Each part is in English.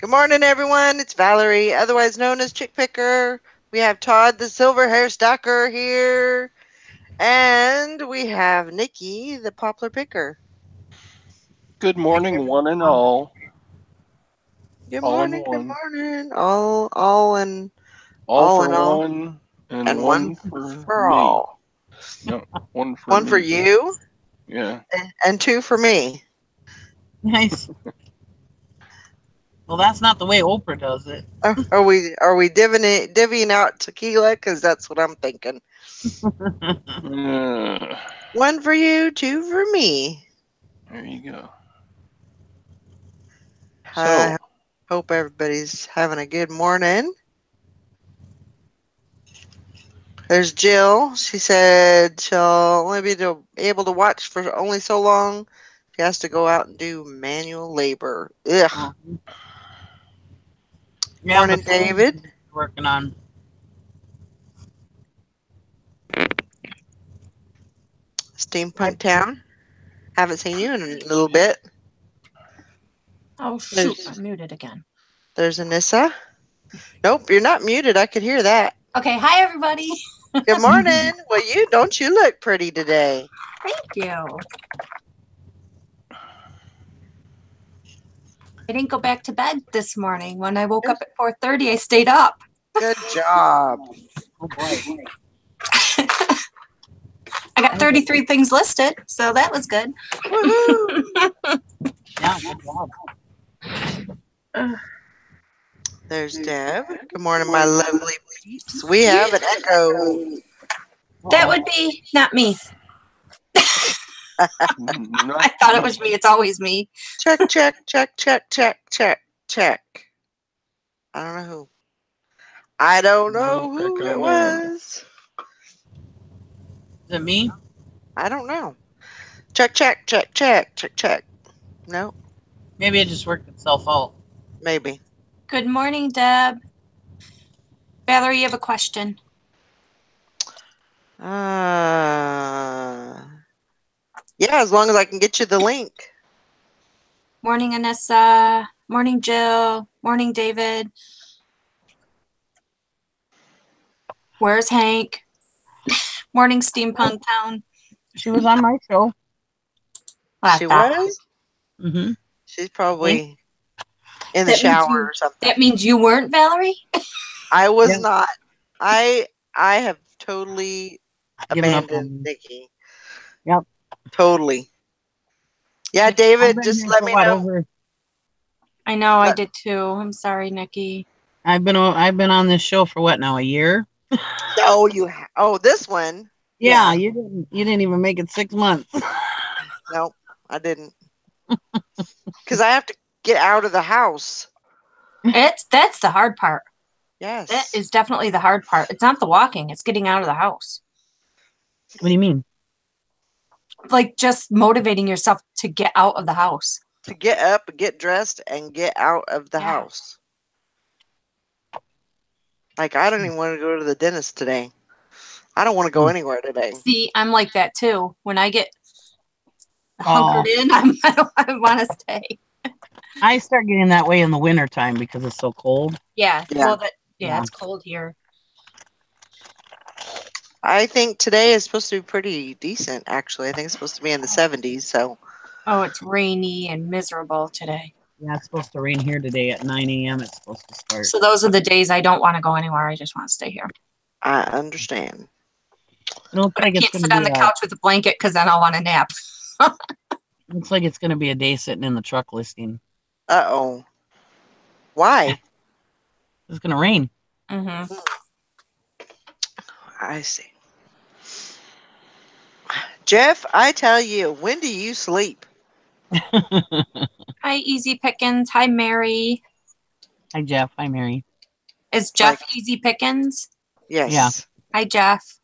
Good morning, everyone. It's Valerie, otherwise known as Chick Picker. We have Todd, the silver hair stalker, here. And we have Nikki, the poplar picker. Good morning, one and all. Good All in morning, good one. morning. All in All all for in all. one and And one one for for me. all. No, one for One for me. you Yeah. and two for me. Nice. Well, that's not the way Oprah does it. Are we divvying out tequila? Because that's what I'm thinking. Uh, One for you, two for me. there you go. I So, hope everybody's having a good morning. There's Jill. She said she'll only be able to watch for only so long. She has to go out and do manual labor. Ugh. Yeah, Morning, but David. working on. Steampunk Town. Haven't seen you in a little bit. Oh, shoot. There's- I'm muted again. There's Anissa. Nope, you're not muted. I could hear that. Okay. Hi, everybody. Good morning. Well, you look pretty today. Thank you. I didn't go back to bed this morning. When I woke up at 4:30, I stayed up. Good job. Oh boy. I got 33 things listed, so that was good. Woohoo. Yeah, good job. There's Deb. Good morning, my lovely peeps. We have an echo. That would be not me. I thought it was me. It's always me. Check, check, check, check, check, check, check. I don't know who. I don't know who it was. Is it me? I don't know. Check, check, check, check, check, check. No, Maybe it just worked itself out. maybe. Good morning, Deb. Valerie, you have a question. Yeah, as long as I can get you the link. Morning, Anissa. Morning, Jill. Morning, David. Where's Hank? Morning, Steampunk Town. She was on my show. She was? Mm-hmm. She's probably in the That means shower or something. That means you weren't, Valerie? I was Yeah. not. I have totally Given up abandoned on me. Nikki. Yep. Totally. Yeah, I've David, been just here let for me what, know. over. I know, I What? did too. I'm sorry, Nikki. I've been on this show for what now? A year? No, oh, this one. Yeah, you didn't even make it 6 months. Nope, I didn't. Because I have to get out of the house. That's the hard part. Yes. That is definitely the hard part. It's not the walking, it's getting out of the house. What do you mean? Like just motivating yourself to get out of the house. To get up, get dressed, and get out of the house. Like, I don't even want to go to the dentist today. I don't want to go anywhere today. See, I'm like that too. When I get hunkered in, I want to stay. I start getting that way in the wintertime because it's so cold. Yeah. Yeah. Well, it's cold here. I think today is supposed to be pretty decent, actually. I think it's supposed to be in the 70s, so. Oh, it's rainy and miserable today. Yeah, it's supposed to rain here today at 9 a.m. It's supposed to start. So those are the days I don't want to go anywhere. I just want to stay here. I understand. It looks But like I can't sit on the couch with a blanket because then I'll want to nap. Looks like it's going to be a day sitting in the truck listing. Uh-oh. Why? It's going to rain. Mm-hmm. I see. Jeff, I tell you, when do you sleep? Hi, Easy Pickens. Hi, Mary. Hi, Jeff. Hi, Mary. Is Jeff Easy Pickens? Yes. Yeah. Hi, Jeff.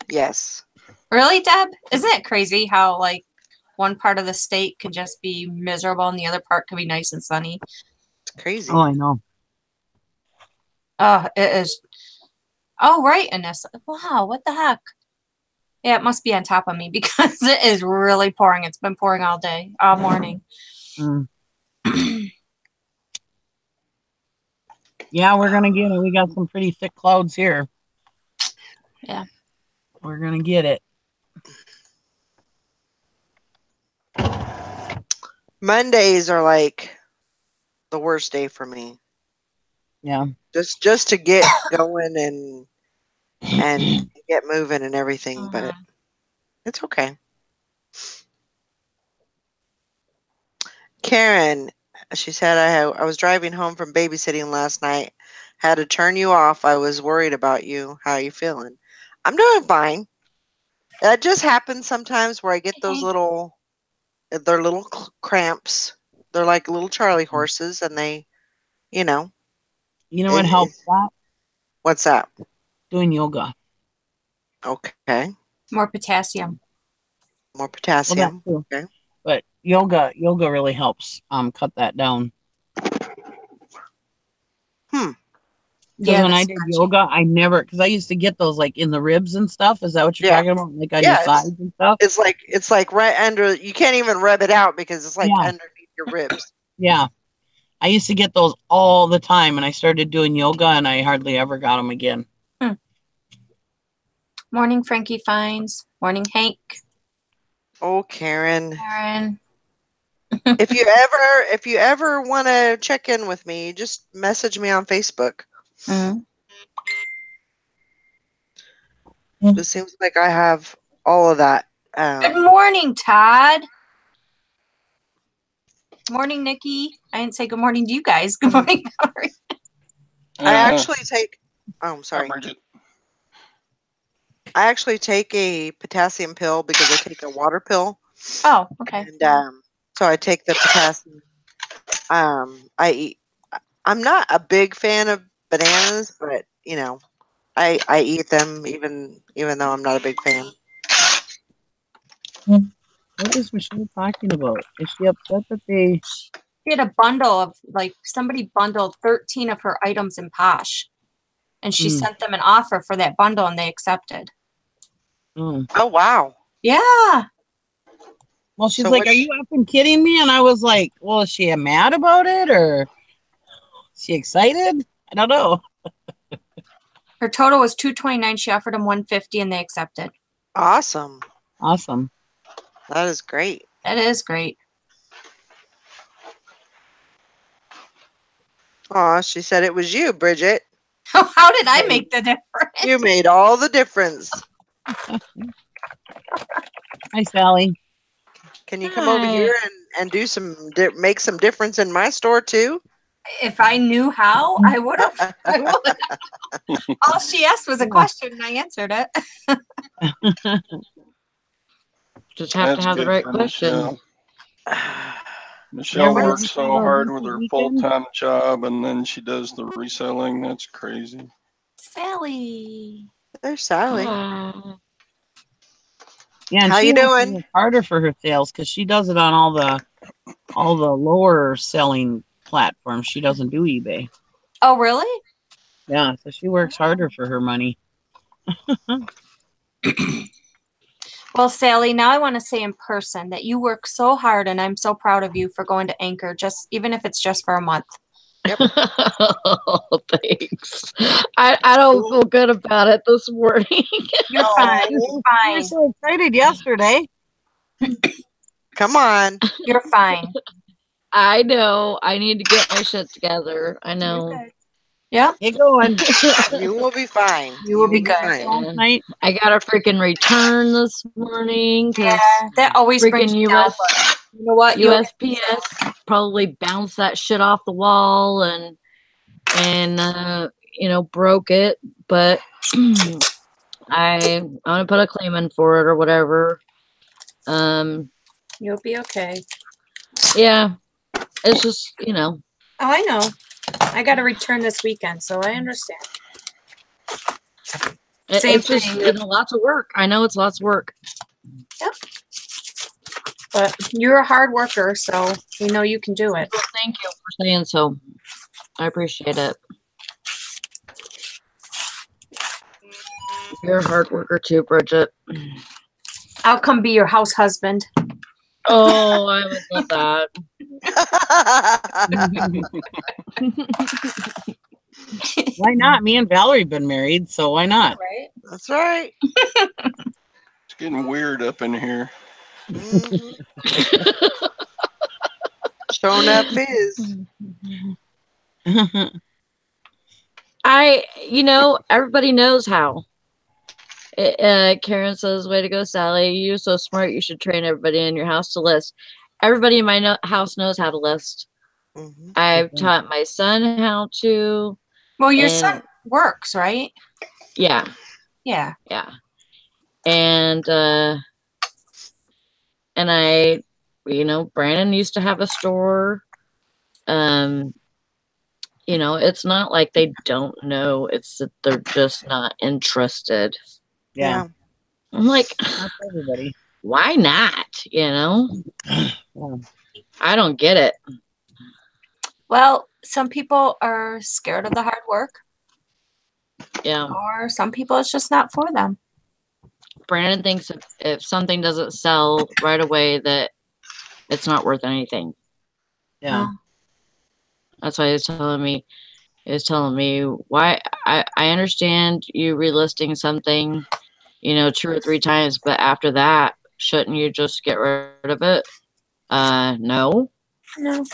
Yes. Really, Deb? Isn't it crazy how, like, one part of the state can just be miserable and the other part can be nice and sunny? It's crazy. Oh, I know. Oh, it is. Oh, right, Anissa. Wow, what the heck? Yeah, it must be on top of me because it is really pouring. It's been pouring all day, all morning. Mm. Yeah, we're gonna get it. We got some pretty thick clouds here. Yeah. We're gonna get it. Mondays are like the worst day for me. Yeah. Just to get going and get moving and everything, but it's okay. Karen, she said I was driving home from babysitting last night. Had to turn you off. I was worried about you. How are you feeling? I'm doing fine. That just happens sometimes where I get those they're little cramps. They're like little Charlie horses, and they, you know, You know what it, helps that? what's that? Doing yoga. Okay, More potassium. more Well, that potassium. too. Okay. But yoga really helps cut that down. Hmm. Because Yeah, when the I did stretching. yoga, because I used to get those like in the ribs and stuff. Is that what you're Yeah. talking about? Like on your Yeah. sides and stuff? It's like right under. You can't even rub it out because it's like Yeah. underneath your ribs. Yeah. I used to get those all the time, and I started doing yoga, and I hardly ever got them again. Morning, Frankie Fines. Morning, Hank. Oh, Karen. Karen. If you ever want to check in with me, just message me on Facebook. Mm. It seems like I have all of that. Good morning, Todd. Morning, Nikki. I didn't say good morning to you guys. Good morning, Valerie. I actually take. Oh, I'm Hi, sorry. Bridget. I actually take a potassium pill because I take a water pill, Oh, okay. and so I take the potassium. I eat. I'm not a big fan of bananas, but I eat them even though I'm not a big fan. What is Michelle talking about? Is she upset that they? She had a bundle of somebody bundled 13 of her items in Posh, and she sent them an offer for that bundle, and they accepted. Oh. Oh wow. Yeah. Well, she's So like, "Are you effing kidding me?" And I was like, "Well, is she mad about it or is she excited? I don't know." Her total was $229. She offered them $150, and they accepted. Awesome. Awesome. That is great. That is great. Aw, she said it was you, Bridget. How did I make the difference? You made all the difference. Hi, Sally. Can you come over here and do make some difference in my store too? If I knew how, I would have. I would. All she asked was a question, and I answered it. Just have to have the right question. Michelle. Michelle Everybody works so have a hard with decent her weekend? full-time job, and then she does the reselling. That's crazy. Sally. There's Sally. Yeah, and How she you has to doing? work harder for her sales because she does it on all the lower selling platforms. She doesn't do eBay. Oh, really? Yeah, so she works harder for her money. Well, Sally, now I want to say in person that you work so hard, and I'm so proud of you for going to Anchor, even if it's just for a month. Oh, thanks. I don't feel good about it this morning. You're fine. You're You were fine. so excited yesterday. Come on. You're fine. I know. I need to get my shit together. I know. Yeah. Get going. You will be fine. You will be good. fine. Last night. I got a freaking return this morning because Yeah, that always brings freaking you down. US But you know what? USPS probably bounced that shit off the wall and broke it. But I'm gonna put a claim in for it or whatever. You'll be okay. Yeah, it's just Oh, I know. I got to return this weekend, so I understand. Same it's just thing. lots of work. I know it's lots of work. Yep. But you're a hard worker, so we know you can do it. Well, thank you for saying so. I appreciate it. You're a hard worker too, Bridget. I'll come be your house husband. Oh, I would love that. Why not? Me and Valerie been married, so why not? Right? That's right. It's getting weird up in here. Hmm. Showing up is. Everybody knows how. Karen says, "Way to go, Sally! You're so smart. You should train everybody in your house to list." Everybody in my house knows how to list. Hmm. I've taught my son how to, Well, your and son works, right? yeah, Yeah. yeah, and I, Brandon used to have a store. It's not like they don't know; it's that they're just not interested. Yeah. I'm like, Not for everybody. why not? Yeah. I don't get it. Well, some people are scared of the hard work, Yeah. or some people it's just not for them. Brandon thinks if something doesn't sell right away, that it's not worth anything. Yeah. That's why he was telling me. He was telling me why I understand you relisting something, 2 or 3 times, but after that, shouldn't you just get rid of it? No. No.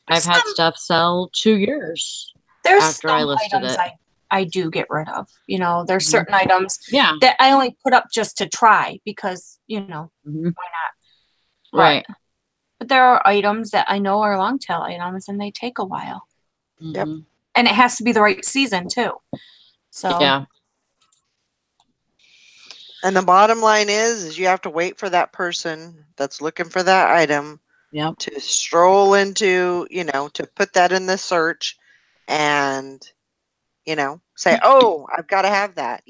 I've had stuff sell 2 years There's after I some listed items it. I do get rid of. There's Mhm. certain items Yeah. that I only put up just to try because, Mhm. why not? Right. But there are items that I know are long tail items and they take a while. Yep. Mhm. And it has to be the right season too. So Yeah. And the bottom line is you have to wait for that person that's looking for that item Yep. to stroll into, to put that in the search and, say, oh, I've got to have that,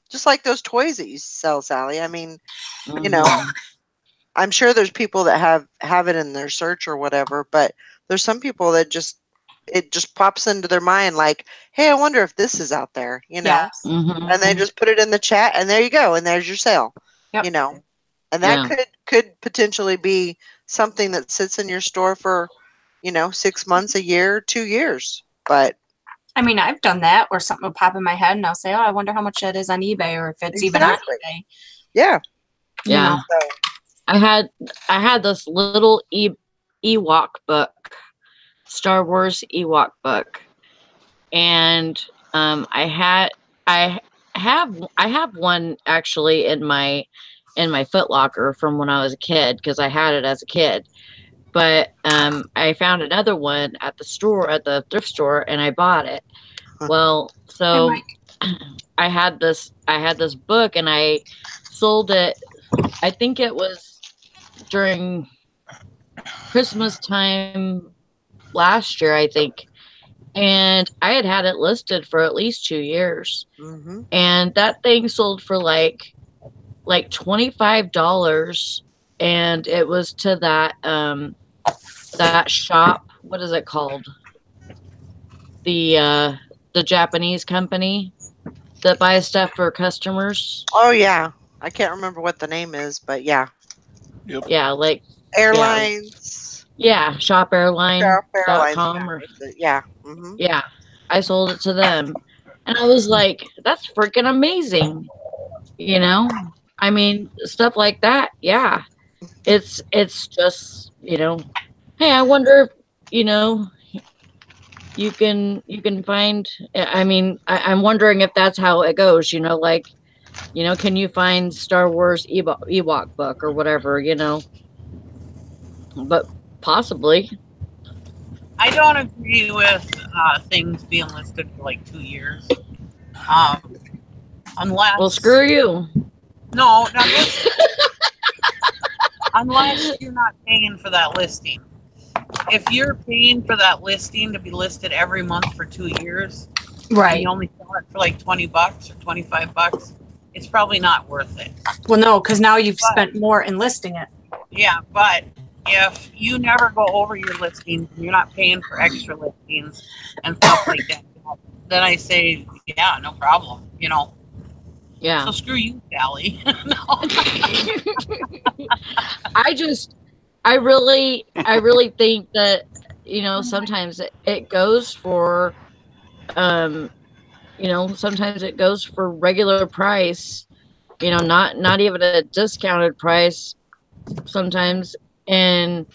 just like those toys that you sell, Sally. I mean, Mhm. I'm sure there's people that have it in their search or whatever, but there's some people that it just pops into their mind like, hey, I wonder if this is out there, yes. Mhm. and they just put it in the chat and there you go. And there's your sale, Yep. and that Yeah. could potentially be something that sits in your store for, 6 months, a year, 2 years. But I mean, I've done that where something will pop in my head and I'll say, oh, I wonder how much that is on eBay or if it's even on exactly. eBay. Yeah. Yeah. So, I had this little Ewok book, Star Wars Ewok book, and I have one actually in my Foot Locker from when I was a kid because I had it as a kid. But I found another one at the thrift store, and I bought it. Well, Hey, so Mike. I had this book, and I sold it. I think it was during Christmas time last year, I think. And I had it listed for at least 2 years. mhm. And that thing sold for like $25. And it was to that shop. What is it called? The Japanese company that buys stuff for customers. Oh yeah, I can't remember what the name is, but yeah, Yep. Yeah, airlines, Sharp Airlines. shopairlines.com or Yeah. Hmm. yeah. I sold it to them. And I was like, that's freaking amazing. I mean, stuff like that. Yeah. It's just, hey, I wonder if, you can find, I mean, I'm wondering if that's how it goes, can you find Star Wars Ewok book or whatever, but possibly. I don't agree with things being listed for like 2 years. Unless Well, screw you. no, not listen. Unless you're not paying for that listing. If you're paying for that listing to be listed every month for 2 years, and Right. you only sell it for like $20 or $25, it's probably not worth it. Well, no, because now you've But spent more in listing it. yeah, but if you never go over your listings and you're not paying for extra listings and stuff like that, then I say, yeah, no problem. Yeah. So screw you, Sally. No. I really think that, sometimes it goes for sometimes it goes for regular price, not even a discounted price sometimes. And,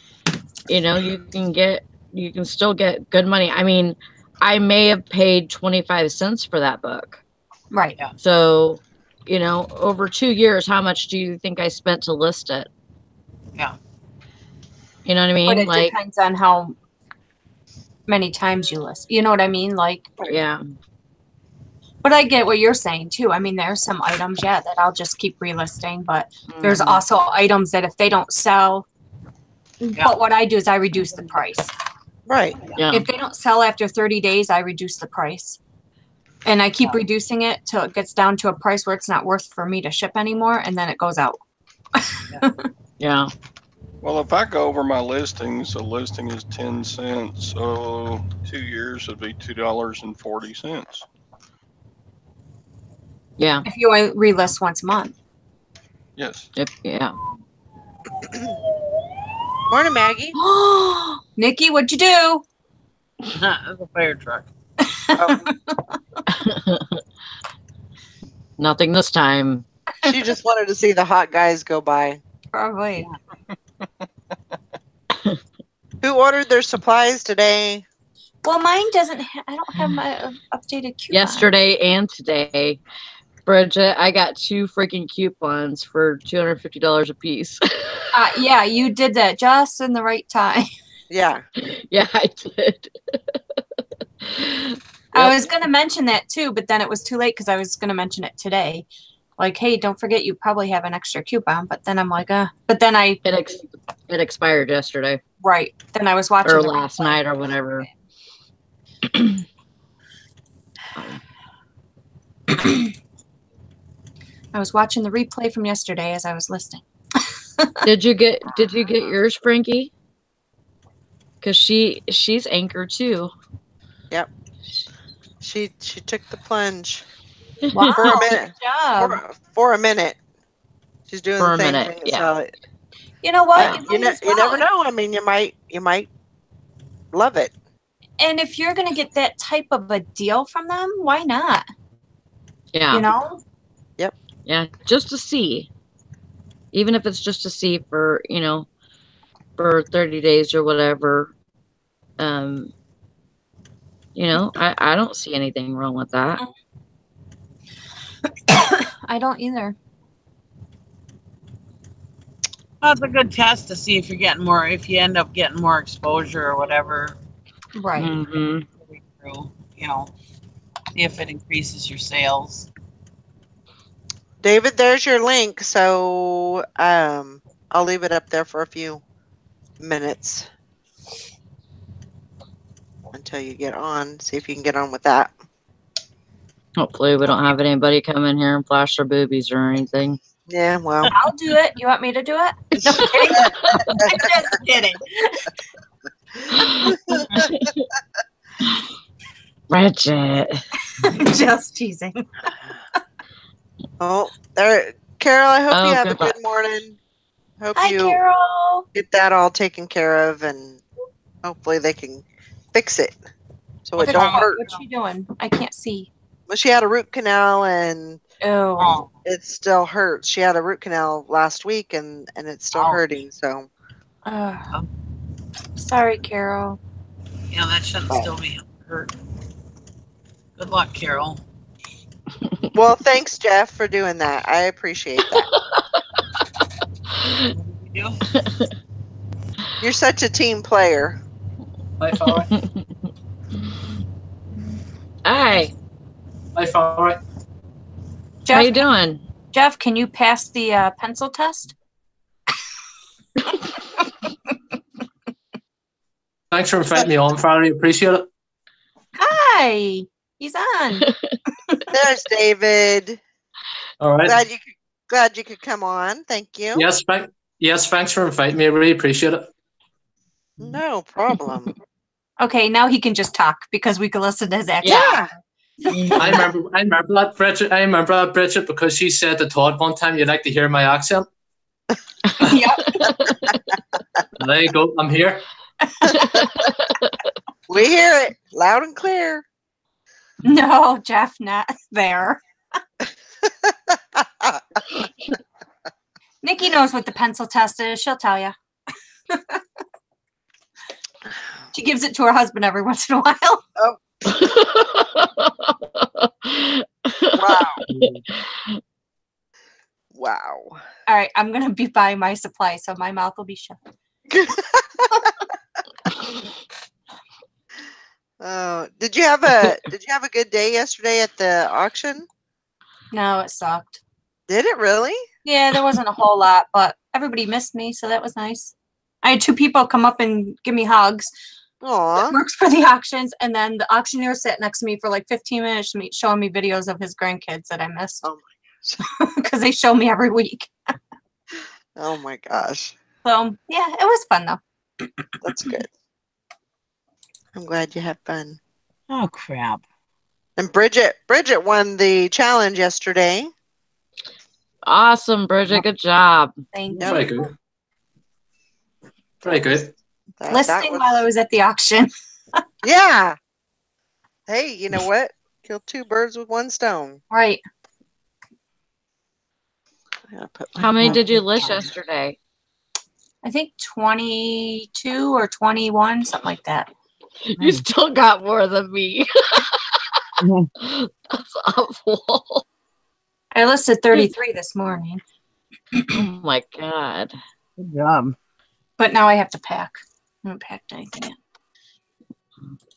you can still get good money. I mean, I may have paid 25 cents for that book. Right. Yeah. So, over 2 years, how much do you think I spent to list it? Yeah. You know what I mean? But it depends on how many times you list. You know what I mean? Like, yeah. but I get what you're saying too. I mean, there's some items, that I'll just keep relisting, but there's also items that if they don't sell, but what I do is I reduce the price. Right. Yeah. If they don't sell after 30 days, I reduce the price. And I keep reducing it till it gets down to a price where it's not worth for me to ship anymore, and then it goes out. Yeah. Well, if I go over my listings, a listing is 10 cents, so 2 years would be $2.40. Yeah. If you relist once a month. Yes. Yeah. Morning, Maggie. Nikki, what'd you do? That's a fire truck. Nothing this time. She just wanted to see the hot guys go by. Probably. Who ordered their supplies today? Well, mine doesn't. I don't have my updated coupon. Yesterday and today, Bridget, I got 2 freaking coupons for $250 a piece. Yeah, you did that just in the right time. Yeah. Yeah, I did. I was going to mention that too, but then it was too late because I was going to mention it today. Like, hey, don't forget you probably have an extra coupon. But then I'm like, but then it expired yesterday. Right. Then I was watching or last night or whatever. I was watching the replay from yesterday as I was listening. Did you get yours, Frankie? Because she's Anchor too. Yep. She took the plunge. Wow, for a minute. Good job. For a minute. She's doing For the a same minute, thing. yeah. So You know what? you never know. I mean, you might love it. And if you're going to get that type of a deal from them, why not? Yeah. You know? Yep. Yeah, just to see. Even if it's just to see for, for 30 days or whatever. I don't see anything wrong with that. I don't either. Well, it's a good test to see if you're getting more, if you end up getting more exposure or whatever. Right. Mm-hmm. If it increases your sales. David, there's your link. So I'll leave it up there for a few minutes until you get on. See if you can get on with that. Hopefully we don't have anybody come in here and flash their boobies or anything. Yeah, well. I'll do it. You want me to do it? I'm just kidding. Bridget. Just teasing. Oh, there, Carol, I hope you have a goodbye. good morning. Hope Hi, you Carol. get that all taken care of, and hopefully they can fix it so it don't hurt. What's she doing? I can't see. Well, she had a root canal, and it still hurts. She had a root canal last week, and it's still hurting. So, sorry, Carol. Yeah, that shouldn't still be hurt. Good luck, Carol. Well, thanks, Jeff, for doing that. I appreciate that. You're such a team player. Life all right? Hi. Life all right? Jeff, how you doing? Jeff, can you pass the pencil test? Thanks for inviting me on, Farley. Appreciate it. Hi. He's on. There's David. All right. Glad you could come on. Thank you. Yes, thanks for inviting me. I really appreciate it. No problem. Okay, now he can just talk because we can listen to his accent. Yeah. I remember that, Bridget. I remember that, Bridget, because she said to Todd one time you'd like to hear my accent. Yep. There you go. I'm here. We hear it loud and clear. No, Jeff, not there. Nikki knows what the pencil test is. She'll tell you. She gives it to her husband every once in a while. Oh. Wow. Wow. All right, I'm gonna be buying my supply, so my mouth will be shut. Did you have a good day yesterday at the auction? No, it sucked. Did it really? Yeah, there wasn't a whole lot, but everybody missed me, so that was nice. I had 2 people come up and give me hugs. Aw. Works for the auctions, and then the auctioneer sat next to me for like 15 minutes, showing me videos of his grandkids that I missed. Oh my gosh. Because they show me every week. Oh my gosh. So yeah, it was fun though. That's good. I'm glad you had fun. Oh crap. And Bridget won the challenge yesterday. Awesome, Bridget. Good job. Thank Yep. you. Very good. Very good. That Listing was- while I was at the auction. Yeah. Hey, you know what? Kill 2 birds with 1 stone. Right. I gotta put my How many phone did you on. list yesterday? I think 22 or 21, something like that. You still got more than me. That's awful. I listed 33 this morning, Oh my god. Good job. but now I have to pack. I haven't packed anything yet.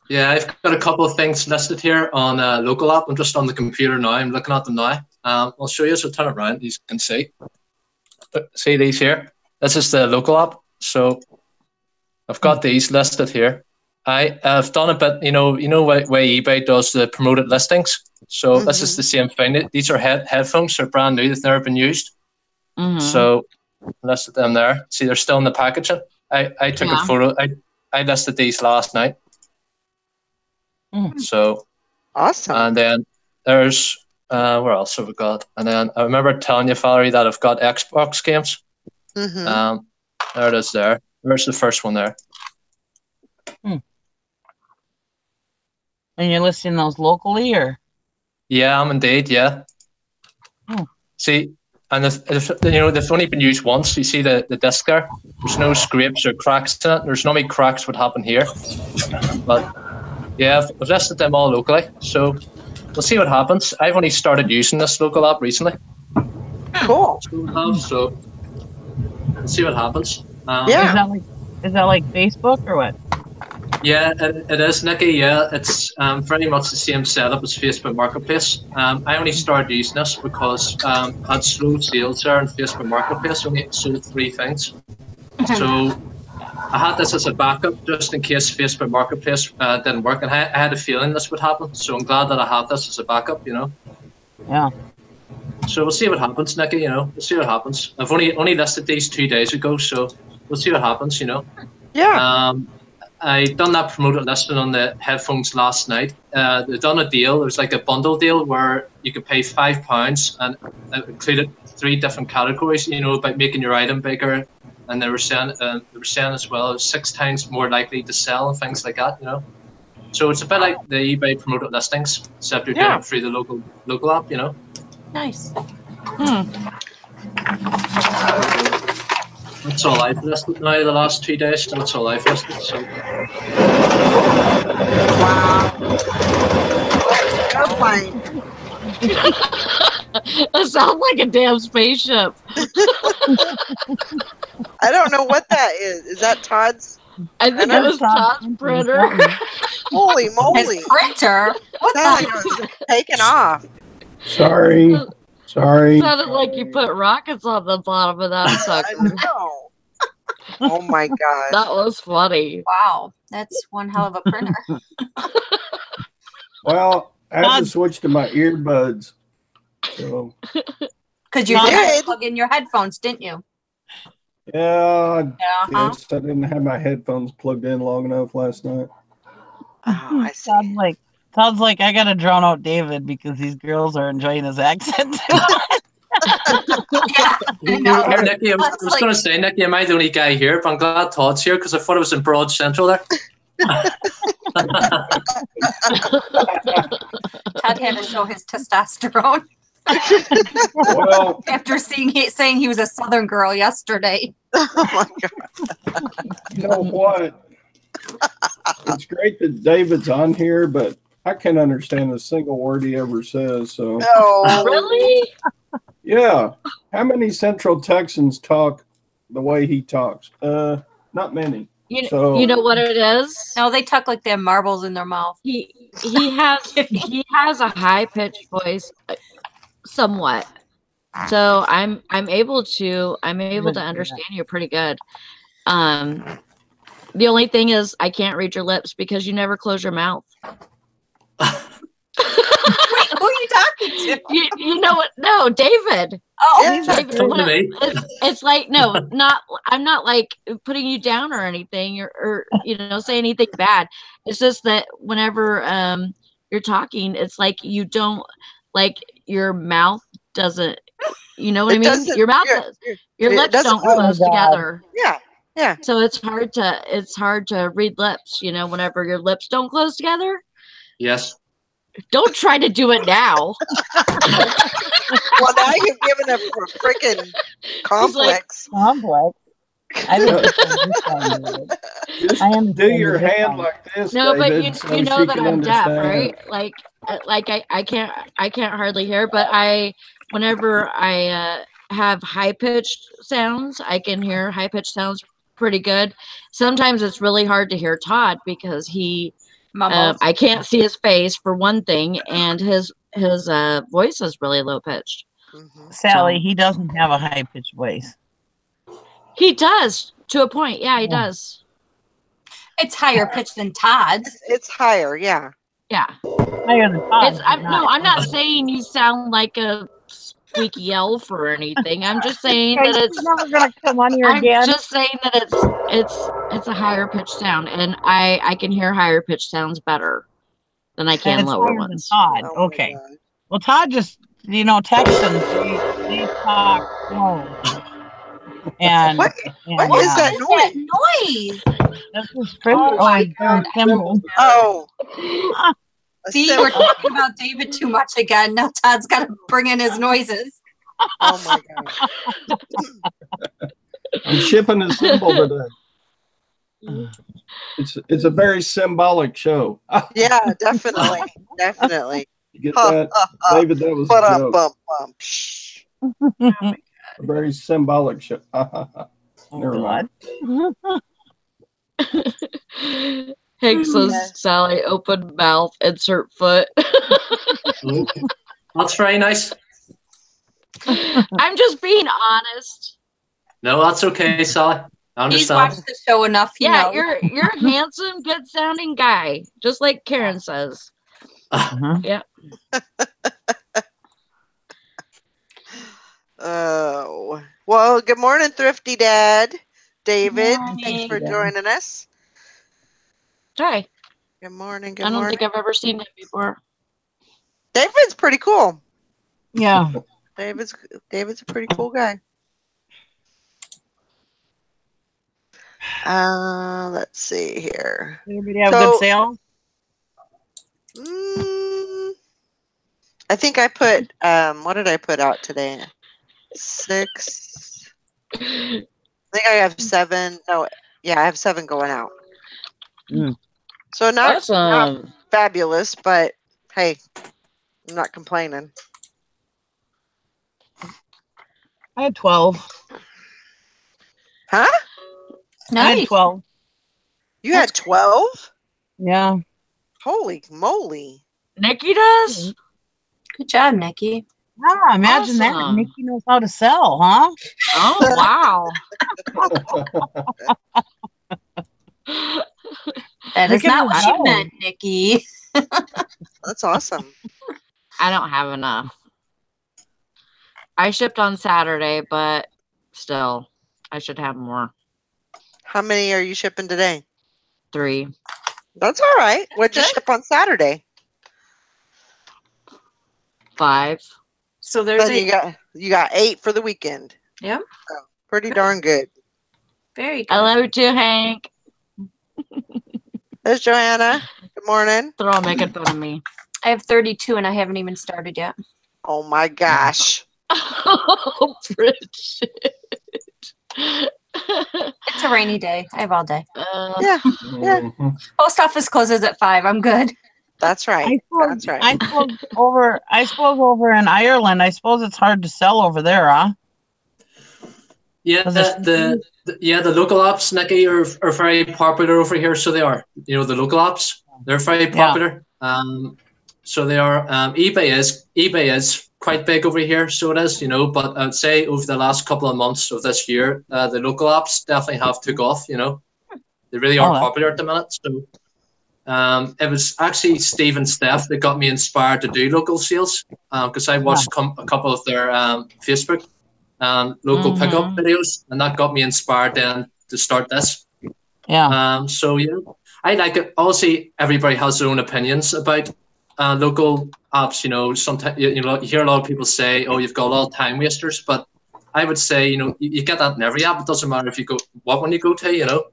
Yeah, I've got a couple of things listed here on a local app. I'm just on the computer now. I'm looking at them now. I'll show you. So turn it around. You can see. See these here? This is the local app. So I've got these listed here. I've done a bit. You know way eBay does the promoted listings. So this is the same thing. These are headphones. They're brand new. They've never been used. Mhm. So I listed them there. See, they're still in the packaging. I took a photo. I listed these last night. So Awesome. and then there's where else have we got? And then I remember telling you, Valerie, that I've got Xbox games. Mm-hmm. There it is. There. There's the first one there. And you're listing those locally, or? Yeah, I'm indeed. Yeah. Oh. See, and they've only been used once. You see the disc there. There's no scrapes or cracks in it. There's no many cracks would happen here. But yeah, I've listed them all locally. So we'll see what happens. I've only started using this local app recently. Cool. So we'll see what happens. Yeah. Is that like Facebook or what? Yeah, it is, Nikki. Yeah, it's very much the same setup as Facebook Marketplace. I only started using this because I had slow sales there in Facebook Marketplace. Only sold 3 things. So I had this as a backup just in case Facebook Marketplace didn't work. And I had a feeling this would happen. So I'm glad that I had this as a backup, Yeah. So we'll see what happens, Nikki, We'll see what happens. I've only listed these 2 days ago, so we'll see what happens, Yeah. I done that promoted listing on the headphones last night. They done a deal. There was like a bundle deal where you could pay £5 and it included 3 different categories. About making your item bigger, and they were saying as well it's 6 times more likely to sell and things like that. So it's a bit like the eBay promoted listings, except you're doing it through the local app. Nice. That's all I've listed now the last 2 days. That's all I've listed. So. Wow. Airplane. That sounds like a damn spaceship. I don't know what that is. Is that Todd's? I think know it was Todd's printer. Holy moly. His printer? What That the? thing was taken off. Sorry. Sounded like you put rockets on the bottom of that I sucker. know. Oh my gosh. That was funny. Wow, that's one hell of a printer. Well, I have to switch to my earbuds. So Because you You had to did. plug in your headphones, didn't you? yeah, Uh-huh. yes, I didn't have my headphones plugged in long enough last night. Oh, I see. Sounds like I gotta drown out David because these girls are enjoying his accent too. Yeah, I know. Here, Nikki, I was That's like- going to say, Nikki, am I the only guy here? But I'm glad Todd's here because I thought it was in Broad Central there. Todd had to show his testosterone Well, after saying he was a Southern girl yesterday. Oh my God. you know what? It's great that David's on here, but I can't understand a single word he ever says. So, No. Really? yeah. How many Central Texans talk the way he talks? Not many. So, You know what it is? No, they talk like they have marbles in their mouth. He has a high pitched voice, somewhat. So I'm able to understand you pretty good. The only thing is I can't read your lips because you never close your mouth. Wait, who are you talking to? You know what? No, David. Oh, Yeah. David, it's like I'm not like putting you down or anything or say anything bad. It's just that whenever you're talking, it's like you don't like your mouth doesn't. You know what I It mean? doesn't. Your mouth, your it lips doesn't don't move. close together. Yeah. Yeah. So it's hard to read lips. Whenever your lips don't close together. Yes. Don't try to do it now. Well, now you've given a freaking complex. Complex. I just I understand do your the hand difference. like this, No, but David, you so know she that can I'm deaf, understand. right? Like I can't hardly hear, but whenever I have high pitched sounds, I can hear high pitched sounds pretty good. Sometimes it's really hard to hear Todd because I can't see his face for one thing, and his voice is really low pitched. Mhm. Sally, he doesn't have a high pitched voice. He does to a point. Yeah, he does. it's higher pitched than Todd's. It's higher. Yeah. Yeah. Higher than Todd. I'm not saying you sound like a squeaky elf or anything. I'm just saying that He's never gonna come on here I'm again. just saying that it's a higher pitched sound, and I can hear higher pitched sounds better than I can It's lower higher ones. than Todd. Oh my Okay. God. Well, Todd just, Texans, they talk slow. And What is that What noise? noise? That's his finger. Oh my God. Symbol. Oh. A See, symbol. we're talking about David too much again. Now Todd's got to bring in his noises. Oh my God. I'm shipping a symbol today. It's a very symbolic show. Yeah, definitely. Definitely. Get that, David? That was But a joke. bump. Shh. A very symbolic show. Never mind. Hank says, Yes. Sally, open mouth, insert foot. That's very nice. I'm just being honest. No, that's okay, Sally. I He's understand. watched the show enough. Yeah, you're a handsome, good sounding guy, just like Karen says. Yeah. Oh. Well, good morning, Thrifty Dad. David, Morning. thanks for joining us. Hi. Good morning. I don't think I've ever seen him before. David's pretty cool. Yeah. David's a pretty cool guy. Let's see here. Everybody have a good sale? I think I put what did I put out today? 6. I think I have 7. No, yeah, I have 7 going out. So not fabulous, but hey, I'm not complaining. I had 12. Huh? I had 12. You had 12? Yeah. Holy moly. Nikki does? Good job, Nikki. Ah, imagine that. Awesome. Nikki knows how to sell, huh? Oh, wow. That is Look at not what her she go. meant, Nikki. That's awesome. I don't have enough. I shipped on Saturday, but still, I should have more. How many are you shipping today? 3. That's all right. What'd you ship on Saturday? 5. So there's Then you got 8 for the weekend. Yep. So, pretty darn good. Very good. I love you too, Hank. There's Joanna. Good morning. They're all making fun of me. I have 32 and I haven't even started yet. Oh my gosh. Oh, Bridget. It's a rainy day. I have all day. Yeah. Yeah. Mhm. Post office closes at 5. I'm good. That's right. I suppose, That's right. I suppose over in Ireland, I suppose it's hard to sell over there, huh? Yeah, Was it- the local apps, Nicky, are very popular over here. So they are. You know, the local apps, they're very popular. So they are. eBay is quite big over here. So it is. You know, but I'd say over the last couple of months of this year, the local apps definitely have took off. You know, they really are Oh, that's popular at the minute. So it was actually Steve and Steph that got me inspired to do local sales because I watched a couple of their Facebook local pickup videos, and that got me inspired then to start this. Yeah. So yeah, I like it. Obviously, everybody has their own opinions about local apps. You know, sometimes you hear a lot of people say, "Oh, you've got a lot of time wasters," but I would say, you know, you get that in every app. It doesn't matter if you go what one you go to, you know.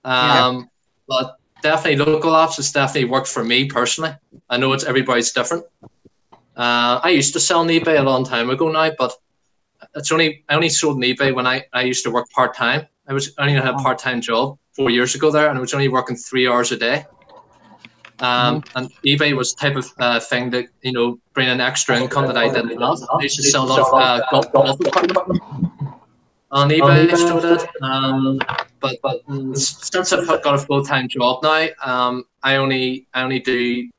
But definitely local apps has definitely worked for me personally. I know it's everybody's different. I used to sell on eBay a long time ago now, but I only sold on eBay when I used to work part time. I only had a part time job 4 years ago there, and I was only working 3 hours a day. And eBay was the type of thing that, you know, bring an extra income that I didn't have. I used to sell a lot of golf equipment on eBay, so that. But since I've got a full time job now, I only do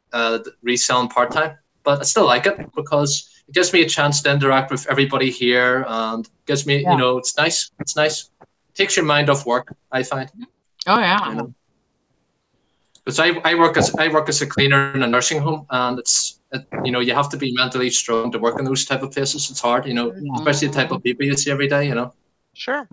reselling part time. But I still like it because it gives me a chance to interact with everybody here, and gives me, you know, it's nice. It's nice. Takes your mind off work, I find. Oh yeah. You know? Because I work as a cleaner in a nursing home, and you know, you have to be mentally strong to work in those type of places. It's hard, you know, especially the type of people you see every day, you know. Sure.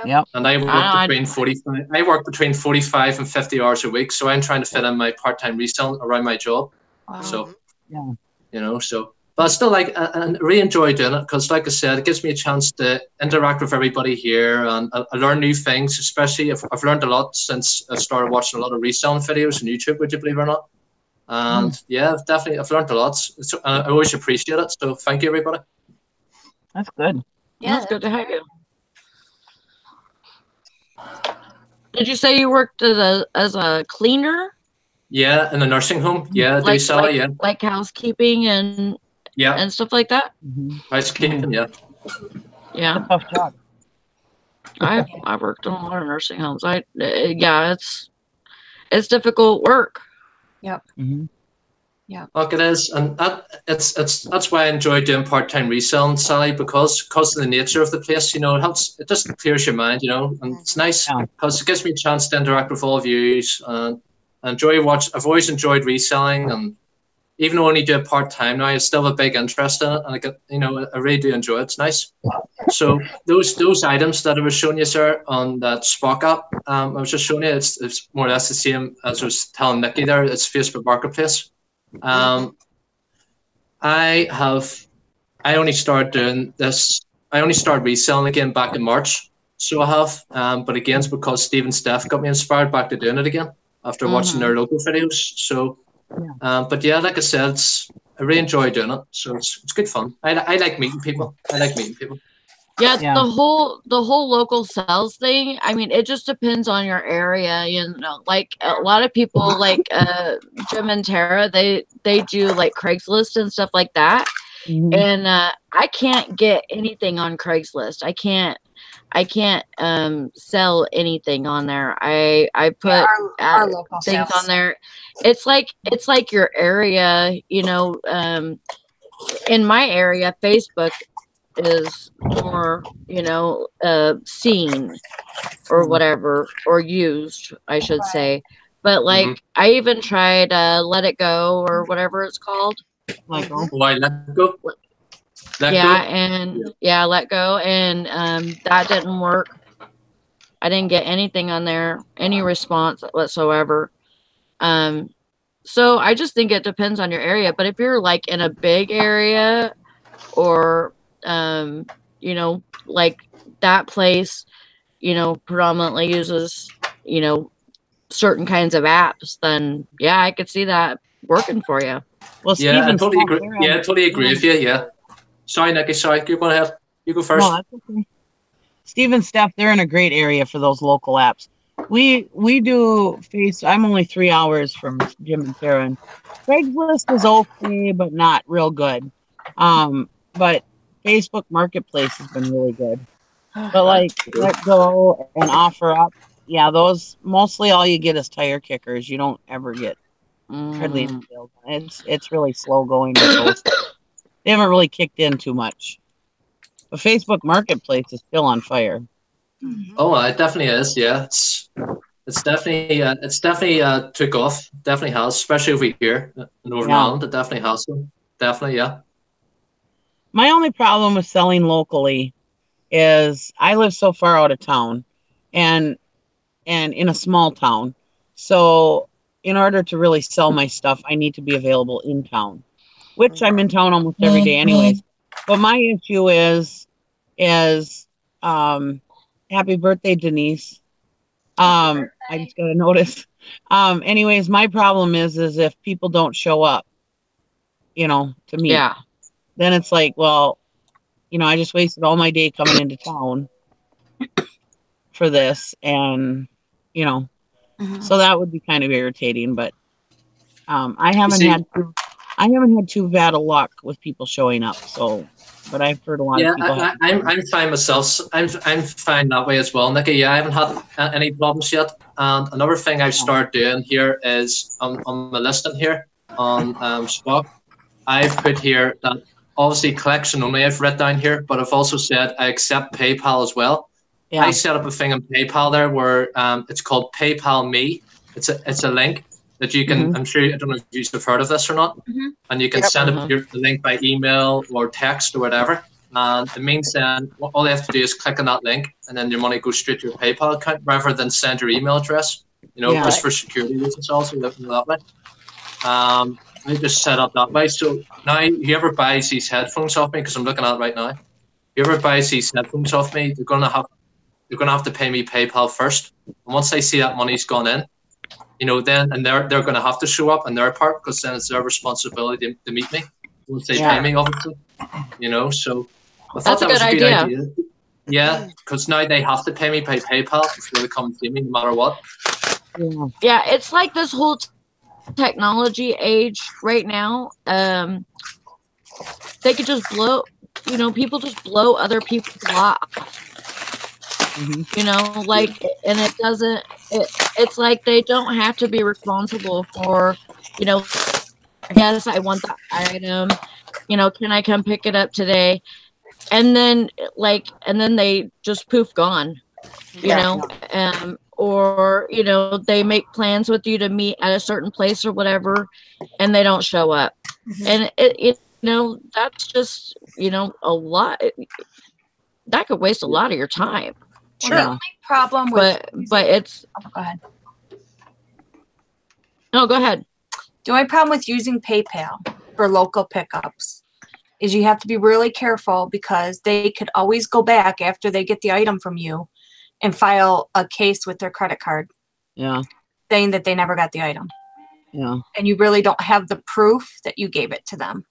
Yep. And I work between 45 and 50 hours a week, so I'm trying to fit in my part-time reselling around my job. Wow. So, Yeah. you know, so. But I still like and really enjoy doing it because, like I said, it gives me a chance to interact with everybody here, and I learn new things. Especially if I've learned a lot since I started watching a lot of reselling videos on YouTube. Would you believe it or not? And yeah, I've learned a lot. I always appreciate it. So thank you, everybody. That's good. Yeah, That's good to have you. Did you say you worked as a cleaner? Yeah, in a nursing home. Yeah, I do sell yeah. Like housekeeping and stuff like that. Housekeeping, yeah. Yeah. Tough job. I've worked in a lot of nursing homes. It's difficult work. Yep. Look, it is, and that's why I enjoy doing part-time reselling, Sally, because of the nature of the place. You know, it just clears your mind. You know, and it's nice because it gives me a chance to interact with all of you. And I've always enjoyed reselling, and even though I only do it part-time now, I still have a big interest in it, and I really do enjoy it. It's nice. So those items that I was showing you, sir, on that Spock app, I was just showing you. It's more or less the same as I was telling Nikki there. It's Facebook Marketplace. I only started doing this. I only started reselling again back in March. So I have, but again, it's because Steve and Steph got me inspired back to doing it again after watching their local videos. So, but yeah, like I said, I really enjoy doing it. So it's good fun. I like meeting people. Yeah, the whole local sales thing. I mean, it just depends on your area. You know, like a lot of people, like Jim and Tara, they do like Craigslist and stuff like that. And I can't get anything on Craigslist. I can't sell anything on there. I put our local things sales on there. It's like your area. You know, in my area, Facebook is more, you know, seen or whatever, or used, I should say. But like, I even tried Let It Go or whatever it's called. Let Go. Why Let Go? Let Go, and that didn't work. I didn't get anything on there, any response whatsoever. So I just think it depends on your area. But if you're like in a big area, or you know, like that place, you know, predominantly uses, you know, certain kinds of apps, then yeah, I could see that working for you. Well, Yeah, I Steven's totally not agree. there Yeah, I on- totally agree with you. Yeah. Sorry, Nikki. Sorry, you go ahead. You go first. No, that's okay. Steven's staff, they're in a great area for those local apps. We do face. I'm only 3 hours from Jim and Tara, and Craigslist is okay, but not real good. But Facebook Marketplace has been really good. But like Let Go and Offer Up, yeah, those mostly all you get is tire kickers. You don't ever get hardly any sales. It's really slow going with those. They haven't really kicked in too much. But Facebook Marketplace is still on fire. Oh, it definitely is. Yeah, it's definitely took off. Definitely has, especially over here in Northern Yeah. Ireland. It definitely has. Definitely, yeah. My only problem with selling locally is I live so far out of town and in a small town. So in order to really sell my stuff, I need to be available in town, which I'm in town almost every day anyways. But my issue is happy birthday, Denise. I just got a notice. Anyways, my problem is if people don't show up, to meet, Yeah. then it's like, well, I just wasted all my day coming into town for this, and so that would be kind of irritating. But I haven't see- had too bad a luck with people showing up. So, but I've heard a lot Yeah, of people. I'm fine myself. I'm fine that way as well, Nikki. Yeah, I haven't had any problems yet. And another thing I've started doing here is on the listing here on stock, I've put here that obviously collection only I've written down here, but I've also said I accept PayPal as well. Yeah. I set up a thing on PayPal there where it's called PayPal Me. It's a link that you can. I'm sure I don't know if you've heard of this or not, and you can send the link by email or text or whatever. And it means then all you have to do is click on that link, and then your money goes straight to your PayPal account rather than send your email address. Just for security reasons, also that way. I just set up that way. So now, whoever buys these headphones off me, because I'm looking at it right now, whoever buys these headphones off me, they're gonna have to pay me PayPal first. And once they see that money's gone in, then they're gonna have to show up on their part, because then it's their responsibility to meet me once they pay me, obviously. So I thought That's a that was good a good idea. idea. Yeah, because now they have to pay me by PayPal before they come and see me, no matter what. Yeah, it's like this whole technology age right now. They could just blow, people just blow other people's off. And it doesn't. It's like they don't have to be responsible for, yes, I want the item. Can I come pick it up today? And then they just poof gone. Or they make plans with you to meet at a certain place or whatever, and they don't show up. And it that's just a lot. That could waste a lot of your time. Sure. The only problem with but it's go ahead. No, go ahead. The only problem with using PayPal for local pickups is you have to be really careful, because they could always go back after they get the item from you and file a case with their credit card. Yeah. Saying that they never got the item. Yeah. And you really don't have the proof that you gave it to them.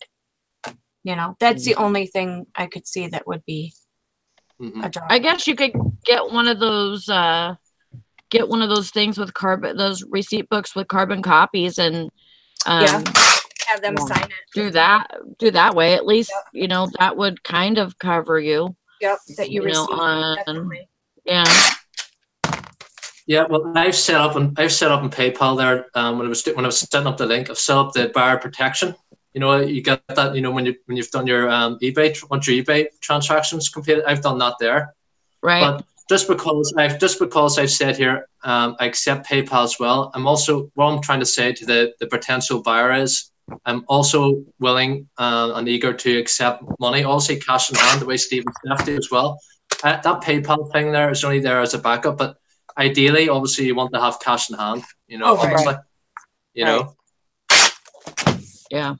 That's the only thing I could see that would be a drawback. I guess you could get one of those things with those receipt books with carbon copies, and have them sign it. Do that way. At least, that would kind of cover you. Yep, that you received. Definitely. Yeah. Yeah, well, I've set up in PayPal there when I was setting up the link. I've set up the buyer protection. You get that. When you've done your eBay transactions completed, I've done that there. Right. But just because I've said here, I accept PayPal as well. What I'm trying to say to the potential buyer is, I'm also willing and eager to accept money, obviously cash in hand, the way Stephen left it as well. That PayPal thing there is only there as a backup, but ideally, obviously, you want to have cash in hand. Obviously, Right. Yeah,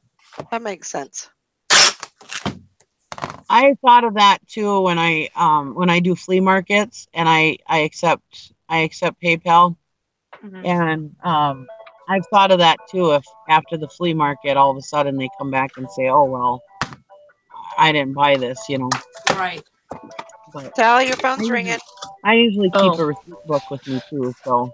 That makes sense. I thought of that too when I do flea markets, and I accept PayPal, and I've thought of that too. If after the flea market, all of a sudden they come back and say, "Oh well, I didn't buy this," Right. But Sally, your I phone's ringing. usually, I usually keep Oh, a receipt book with me too. So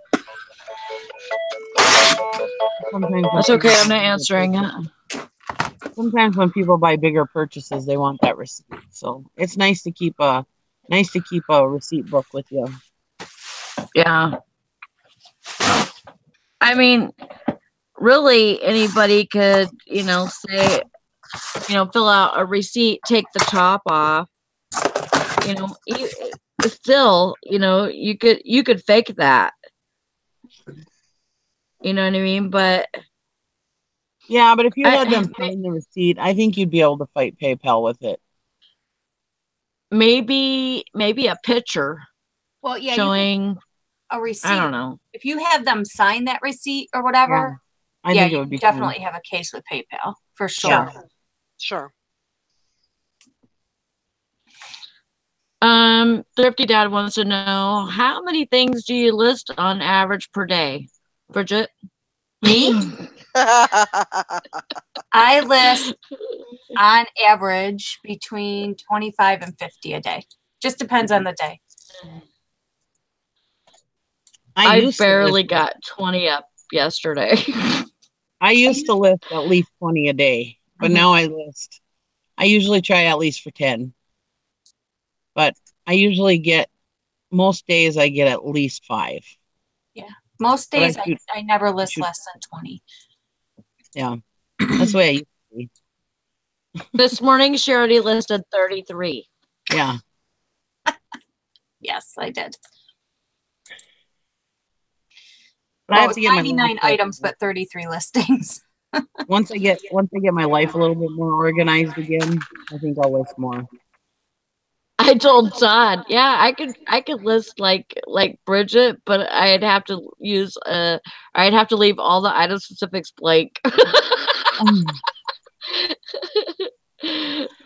sometimes when that's people okay. buy I'm not bigger answering it. purchases, sometimes when people buy bigger purchases, they want that receipt. So it's nice to keep a receipt book with you. Yeah. I mean, really, anybody could, say, fill out a receipt, take the top off, still, you could fake that. You know what I mean? But Yeah, but if you had I them sign the receipt, I think you'd be able to fight PayPal with it. maybe a picture Well, yeah, you can showing, a I receipt. don't know. If you have them sign that receipt or Yeah, whatever, I yeah, think it you would be fine. definitely have a case with PayPal for Yeah. sure. Sure. Thrifty Dad wants to know, how many things do you list on average per day, Bridget? Me? I list on average between 25 and 50 a day. Just depends on the day. I used to barely list, got 20 up yesterday. I used to list at least 20 a day, but now I usually try at least for 10. But I usually get, most days I get at least 5. Yeah. Most But I days shoot, I never list shoot, less than 20. yeah, that's the way I used to be. This morning, she already listed 33. Yeah. Yes, I did. But I Oh, have it's to get my 99 life items, but 33 listings. once I get my life a little bit more organized again, I think I'll list more. I told Todd, yeah, I could list like Bridget, but I'd have to leave all the item specifics blank.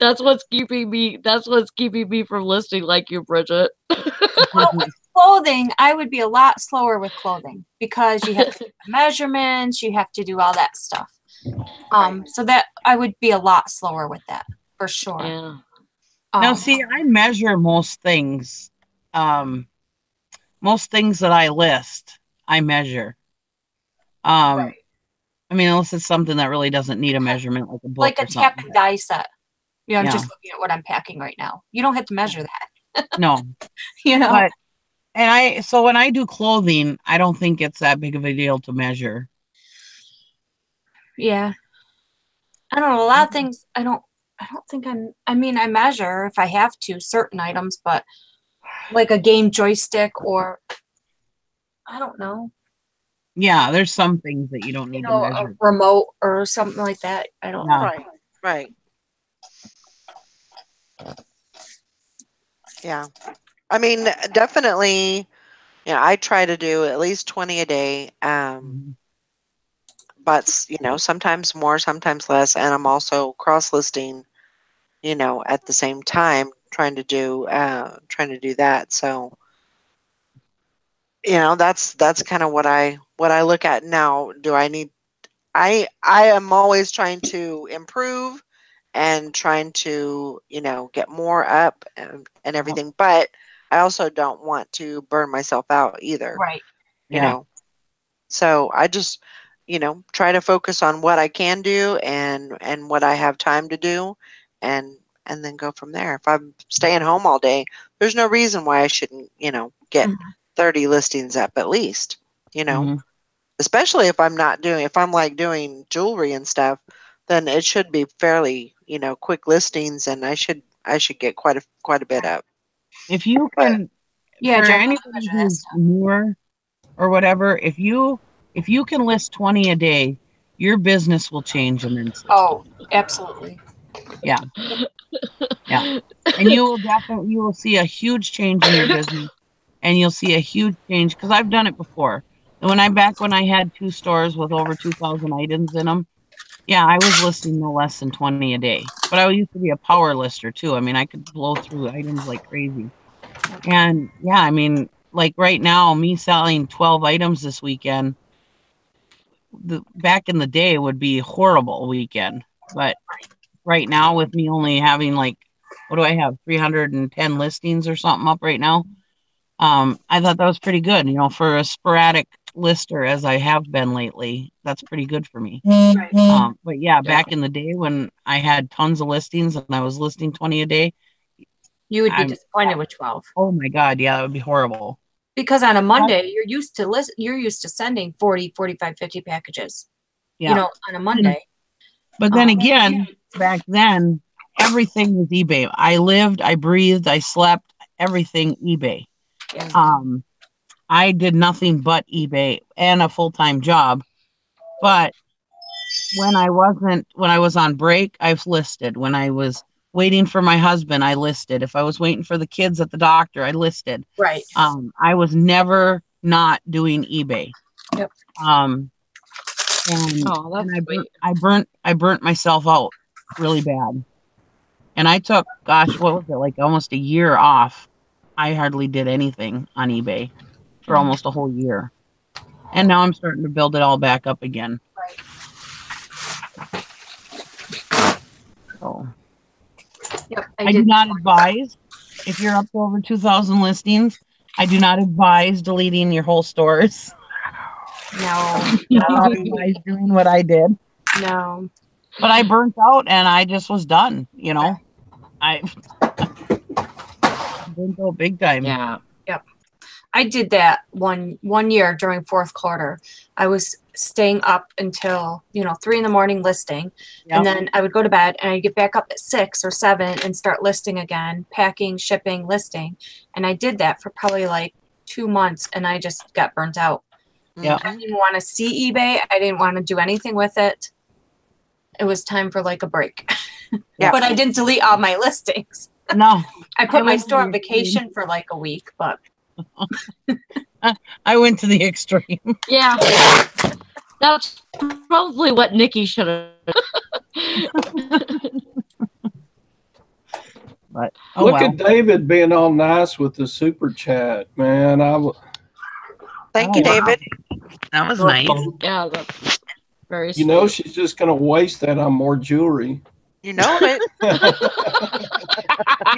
That's what's keeping me from listing like you, Bridget. Well, with clothing, I would be a lot slower with clothing because you have to do the measurements, you have to do all that stuff. So that I would be a lot slower with that for sure. Yeah. Now, see, I measure most things. Most things that I list, I measure. Right. I mean, unless it's something that really doesn't need a measurement, like a book Like or a tap something. and die set. I'm Yeah. just looking at what I'm packing right now. You don't have to measure that. No. But so when I do clothing, I don't think it's that big of a deal to measure. Yeah. I don't know. A lot of things I don't think I measure if I have to certain items, but like a game joystick or I don't know, Yeah, there's some things that you don't need to a measure. remote or something like that. I don't know. Yeah. Right. Yeah. I mean, definitely, I try to do at least 20 a day. But, sometimes more, sometimes less. And I'm also cross listing, at the same time, trying to do that. So, that's kind of what I look at now. Do I need, I am always trying to improve and trying to, get more up and everything. But I also don't want to burn myself out either. Right. Yeah. So I just, try to focus on what I can do and what I have time to do and then go from there. If I'm staying home all day, there's no reason why I shouldn't, get 30 listings up at least, especially if I'm like doing jewelry and stuff, then it should be fairly, quick listings and I should get quite a bit up. If you can, Yeah, for Jen, anybody who's newer or whatever, if you can list 20 a day, your business will change immensely. Oh, absolutely. Yeah. Yeah. And you will see a huge change in your business, and you'll see a huge change because I've done it before. And when I had 2 stores with over 2,000 items in them, yeah, I was listing no less than 20 a day. But I used to be a power lister too. I mean, I could blow through items like crazy. And yeah, I mean, like right now, me selling 12 items this weekend, back in the day would be horrible weekend, but right now with me only having like, what do I have, 310 listings or something up right now. I thought that was pretty good, for a sporadic lister as I have been lately. That's pretty good for me. Right. But yeah, back in the day when I had tons of listings and I was listing 20 a day, You would be disappointed with 12. oh my God, yeah, that would be horrible. Because on a Monday, you're used to sending 40, 45, 50 packages. Yeah. On a Monday. But then again, back then, everything was eBay. I lived, I breathed, I slept, everything eBay. Yeah. I did nothing but eBay and a full-time job. But when I was on break, I've listed. When I was waiting for my husband, I listed. If I was waiting for the kids at the doctor, I listed. Right. I was never not doing eBay. Yep. And I burnt myself out really bad. And I took, gosh, what was it, like almost a year off. I hardly did anything on eBay for almost a whole year. And now I'm starting to build it all back up again. Right. So Yep. I do not advise, if you're up to over 2,000 listings, I do not advise deleting your whole stores. No. I do not advise doing what I did. No. But I burnt out and I just was done, I burnt out big time. Yeah. Yep. I did that one year during fourth quarter. I was staying up until 3 a.m. listing, Yep. and then I would go to bed and I'd get back up at 6 or 7 and start listing again, packing, shipping, listing. And I did that for probably like 2 months, and I just got burnt out. Yeah. I didn't want to see eBay. I didn't want to do anything with it. It was time for like a break. Yeah. But I didn't delete all my listings. No. I put my went to store on the vacation for like a week, but I went to the extreme. Yeah. That's probably what Nikki should have. But Look at David being all nice with the super chat, man. Thank you, wow. David. That was nice. Yeah, that's very sweet. You know she's just going to waste that on more jewelry. You know it. You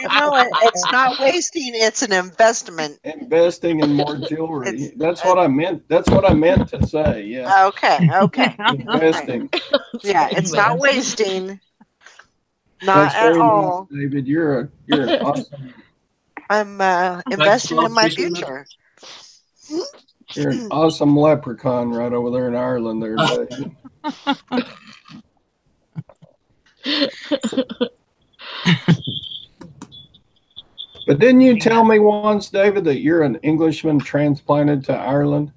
know it. It's not wasting. It's an investment. Investing in more jewelry. That's what I meant. That's what I meant to say. Yeah. Okay. Okay. Investing. Yeah, it's not wasting. Not That's at very all. nice, David. You're an awesome. I'm investing in my future. You're an awesome leprechaun right over there in Ireland, there, David. But didn't you tell me once, David, that you're an Englishman transplanted to Ireland?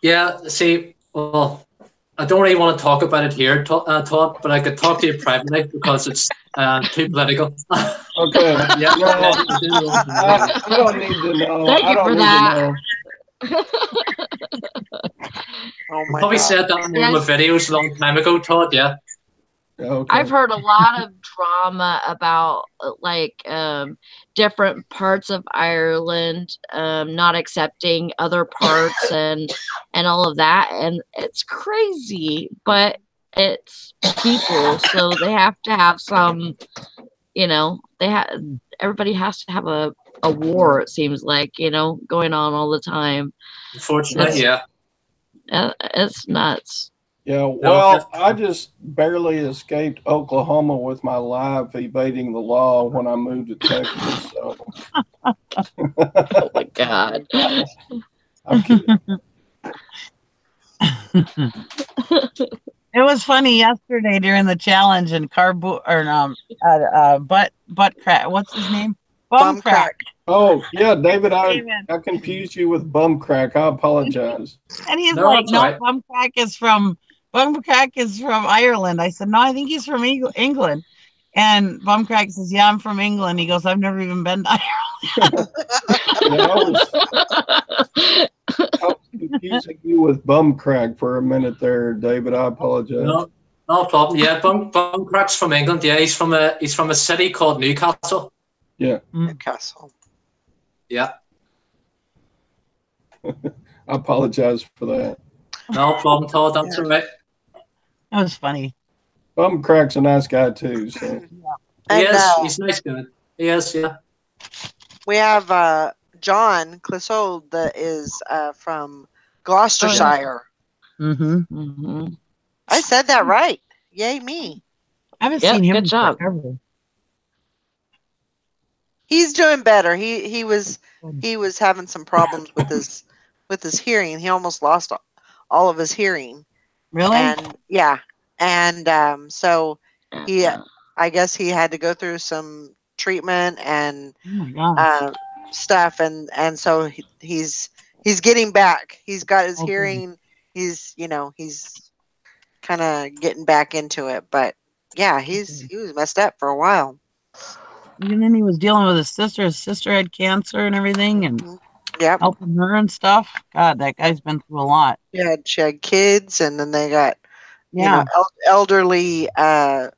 Yeah, see, well, I don't really want to talk about it here, Todd, but I could talk to you privately because it's too political. Okay. Yeah. I don't need to know. Thank you for that. Oh my Probably God. said that in one of my videos a long time ago, Todd, yeah. Okay. I've heard a lot of drama about different parts of Ireland not accepting other parts and all of that, and it's crazy, but it's people, so they have to have some, everybody has to have a war, it seems like, going on all the time. Unfortunately, yeah. It's nuts. Yeah, well, I just barely escaped Oklahoma with my life evading the law when I moved to Texas. So. Oh my God. I'm kidding. It was funny yesterday during the challenge and butt crack. What's his name? Bum crack. Oh, yeah, David, I confused you with bum crack. I apologize. And he's No, like, that's no, all right. bum crack is from Ireland. I said, no, I think he's from England. And bum crack says, yeah, I'm from England. He goes, I've never even been to Ireland. I was confusing you with bum crack for a minute there, David. I apologize. No problem. Yeah, bum crack's from England. Yeah, he's from a city called Newcastle. Yeah. Newcastle. Yeah. I apologize for that. No problem, Todd. That's all right. That was funny. Bum Crack's a nice guy too. So He And is. He's a nice guy. He is, yeah. we have John Clissold that is from Gloucestershire. Mm-hmm. Mm-hmm. I said that right. Yay me. I haven't Yep, seen him good job. forever. He's doing better. He was having some problems with his hearing. He almost lost all of his hearing. Really? And yeah. And so he I guess he had to go through some treatment and Oh my gosh. stuff and so he's getting back. He's got his Okay. hearing. He's kind of getting back into it, but yeah, he was messed up for a while. And then he was dealing with his sister. His sister had cancer and everything, and Yep. helping her and stuff. God, that guy's been through a lot. She had kids, and then they got Yeah. elderly mom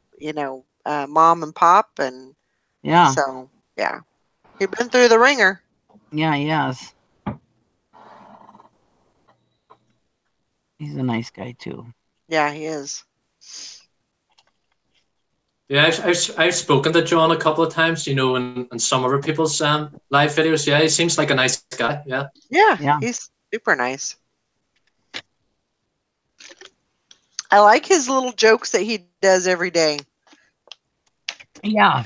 and pop, and Yeah. so yeah, he's been through the ringer. Yeah, he has. He's a nice guy too. Yeah, he is. Yeah, I've spoken to John a couple of times, in some other people's live videos. Yeah, he seems like a nice guy. Yeah. Yeah, he's super nice. I like his little jokes that he does every day. Yeah.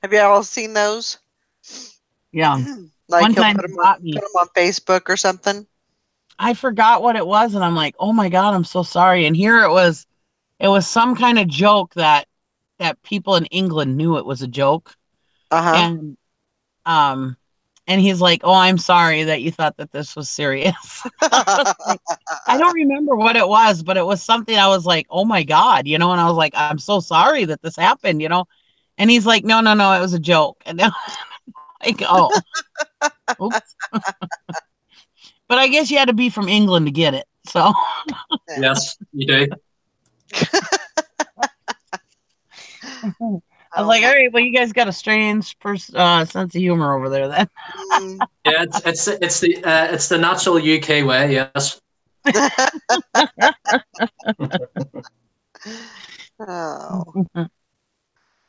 Have you all seen those? Yeah. Like One he'll time put he them got me. on Facebook or something. I forgot what it was, and I'm like, oh my God, I'm so sorry. And here it was some kind of joke that people in England knew it was a joke. And he's like, oh, I'm sorry that you thought that this was serious. I don't remember what it was, but it was something I was like, oh my God, and I was like, I'm so sorry that this happened, and he's like, no, it was a joke. And then like, oh, oops. But I guess you had to be from England to get it. So Yes, you do. I was like, all right, well, you guys got a strange sense of humor over there, then. Yeah, it's the natural UK way. Yes. Oh. Well,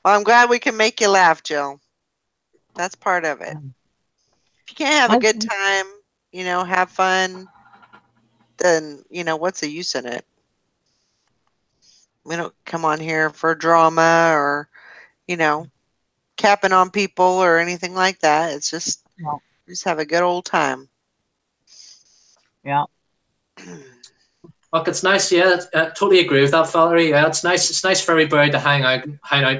I'm glad we can make you laugh, Jill. That's part of it. If you can't have a good time, have fun, then, what's the use in it? We don't come on here for drama or, capping on people or anything like that. It's just, just have a good old time. Yeah. Look, it's nice. Yeah, I totally agree with that, Valerie. Yeah, it's nice. It's nice for everybody to hang out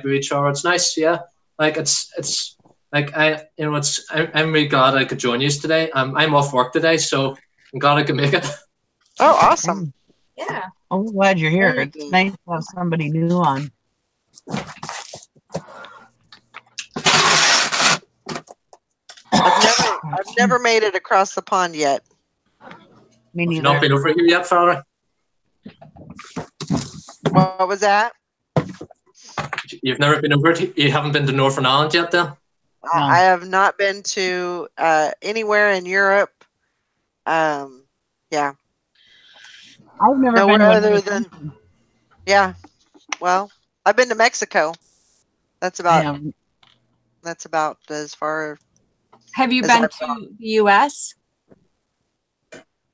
with each other. It's nice. Yeah, like it's like I'm really glad I could join you today. I'm off work today, so I'm glad I could make it. Oh, awesome! Yeah. I'm glad you're here. It's nice to have somebody new on. I've never made it across the pond yet. Me neither. You've not been over here yet, Valerie? What was that? You've never been over to, you haven't been to Northern Ireland yet, then? I have not been to anywhere in Europe. Yeah. I've never Nowhere been to other than yeah. Well, I've been to Mexico. That's about as far. Have you been to the U.S.?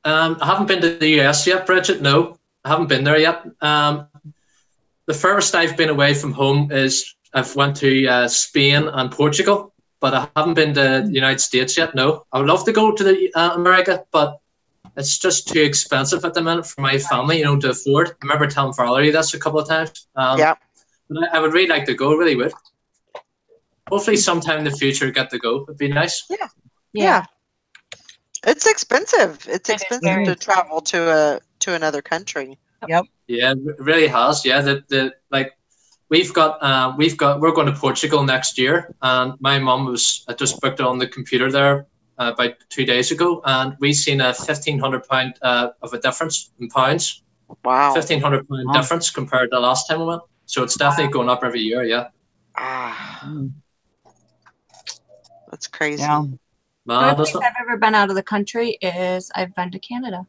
I haven't been to the US yet, Bridget. No, I haven't been there yet. The furthest I've been away from home is I've went to Spain and Portugal, but I haven't been to the United States yet. No, I would love to go to the America, but it's just too expensive at the minute for my family, to afford. I remember telling Valerie this a couple of times. Yeah. But I would really like to go, really would. Hopefully sometime in the future get to go. It'd be nice. Yeah. It's expensive. It's expensive to travel to another country. Yep. Yeah, it really has. Yeah, we're going to Portugal next year, and my mum I just booked it on the computer there about 2 days ago, and we've seen a £1,500 of a difference in pounds. Wow. £1,500 difference compared to the last time we went. So it's definitely going up every year. Yeah. That's crazy. Yeah. The only place I've ever been out of the country is I've been to Canada.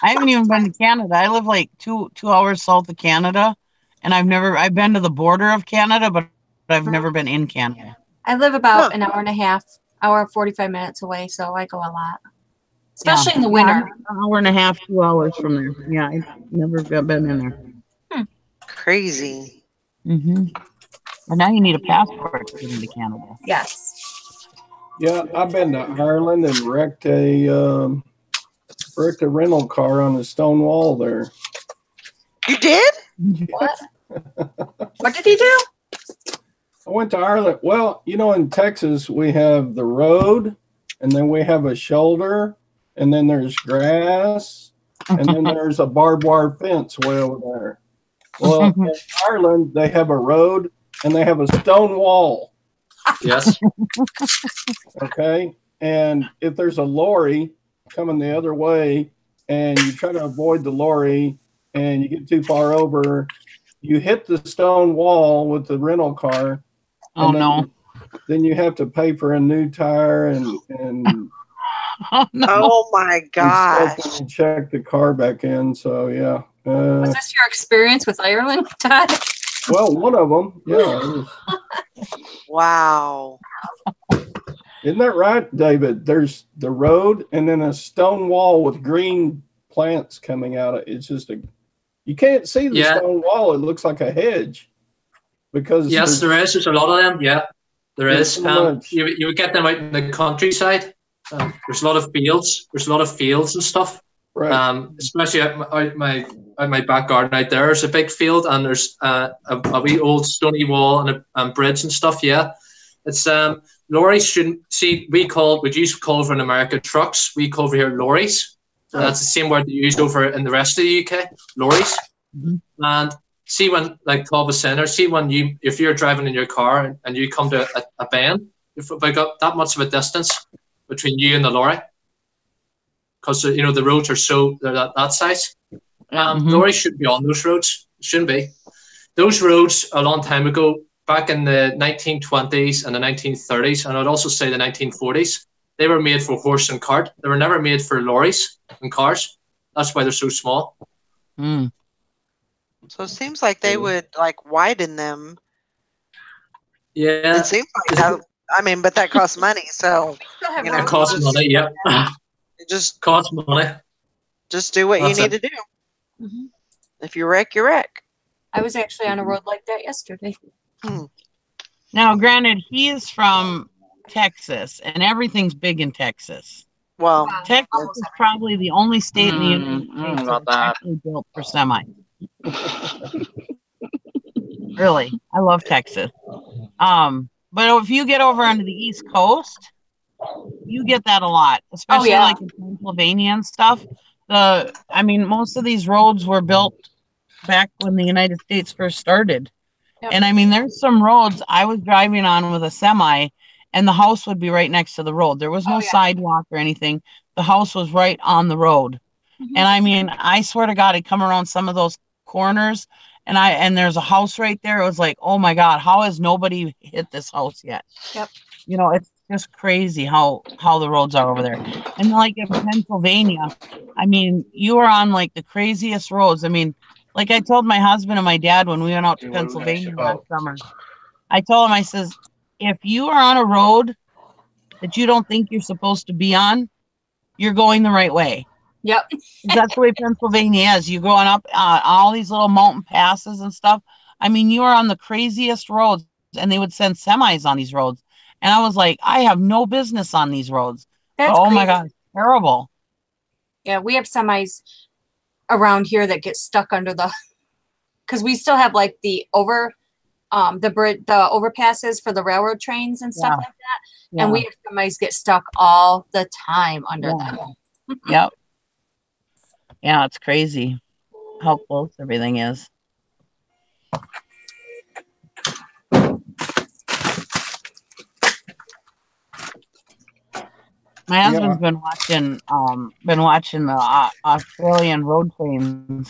I haven't even been to Canada. I live like two hours south of Canada, and I've been to the border of Canada, but I've never been in Canada. I live about Huh. an hour and a half, hour and 45 minutes away, so I go a lot. Especially in the winter. I'm an hour and a half, 2 hours from there. Yeah, I've never been in there. Crazy. Mm-hmm. But now you need a passport to get into Canada. Yes. Yeah, I've been to Ireland and wrecked a rental car on the stone wall there. You did? What? What did he do? I went to Ireland. Well, in Texas, we have the road, and then we have a shoulder, and then there's grass, and then there's a barbed wire fence way over there. Well, in Ireland, they have a road, and they have a stone wall. Yes. Okay? And if there's a lorry coming the other way, and you try to avoid the lorry, and you get too far over, you hit the stone wall with the rental car. Oh, no. Then you have to pay for a new tire and Oh, no. Oh my and gosh. stuff when you check the car back in. So yeah. Was this your experience with Ireland, Todd? Well, one of them. Yeah. It was, Wow. isn't that right, David? There's the road and then a stone wall with green plants coming out. It's just you can't see the Yeah. stone wall. It looks like a hedge because Yes, there is. There's a lot of them. Yeah, there There's is. so much. You would get them out in the countryside. There's a lot of fields. There's a lot of fields and stuff. Right. Especially out my back garden out there. There's a big field and there's a wee old stony wall and a bridge and stuff. Yeah, it's lorries shouldn't see. We used to call over in America trucks. We call over here lorries. That's the same word they use over in the rest of the UK. Lorries. Mhm. And see when, like Paul was saying, or see when if you're driving in your car and you come to a bend, if we got that much of a distance between you and the lorry, because the roads are they're that size. Lorries shouldn't be on those roads. Shouldn't be. Those roads a long time ago, back in the 1920s and the 1930s, and I'd also say the 1940s, they were made for horse and cart. They were never made for lorries and cars. That's why they're so small. Mm. So it seems like they would like widen them. Yeah. It seems like that. I mean, but that costs money. So It costs money. Yeah. just Costs money. just do what That's you need it. to do. Mhm. If you wreck, you wreck. I was actually on a road like that yesterday. Now, granted, he is from Texas, and everything's big in Texas. Well, Texas is probably the only state in the United I don't know States about that's that. actually built for semis. Really, I love Texas. But if you get over onto the East Coast, you get that a lot, especially yeah. like in Pennsylvania and stuff. Most of these roads were built back when the United States first started. Yep. And I mean, there's some roads I was driving on with a semi, and the house would be right next to the road. There was no sidewalk or anything. The house was right on the road. Mhm. And I mean, I swear to God, I'd come around some of those corners, and there's a house right there. It was like, oh my God, how has nobody hit this house yet? Yep. It's just crazy how the roads are over there. And like in Pennsylvania, I mean, you are on like the craziest roads. I mean, like I told my husband and my dad when we went out to Pennsylvania last summer, I told him, I says, if you are on a road that you don't think you're supposed to be on, you're going the right way. Yep. That's the way Pennsylvania is. You're going up all these little mountain passes and stuff. I mean, you are on the craziest roads, and they would send semis on these roads. And I was like, I have no business on these roads. That's Oh my crazy. God, terrible. Yeah, we have semis around here that get stuck under because we still have like the overpasses for the railroad trains and stuff like that. Yeah. And we have semis get stuck all the time under them. Yep. Yeah, it's crazy how close everything is. My husband's been watching the Australian road trains,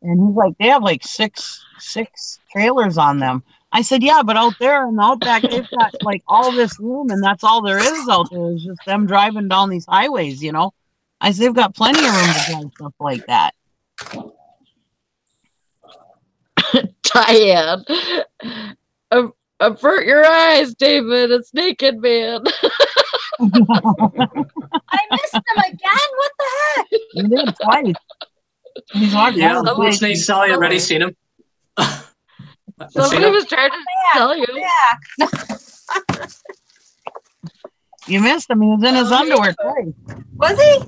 and he's like, they have like six trailers on them. I said, yeah, but out there in the outback, they've got like all this room, and that's all there is out there is just them driving down these highways, I said, they've got plenty of room to drive stuff like that. Diane. Avert your eyes, David. It's naked man. I missed him again. What the heck? You did twice. He's watching. Yeah, all the place. unfortunately, Sally already seen him. Somebody was trying to tell you. Back. You missed him. He was in his underwear twice. Was he?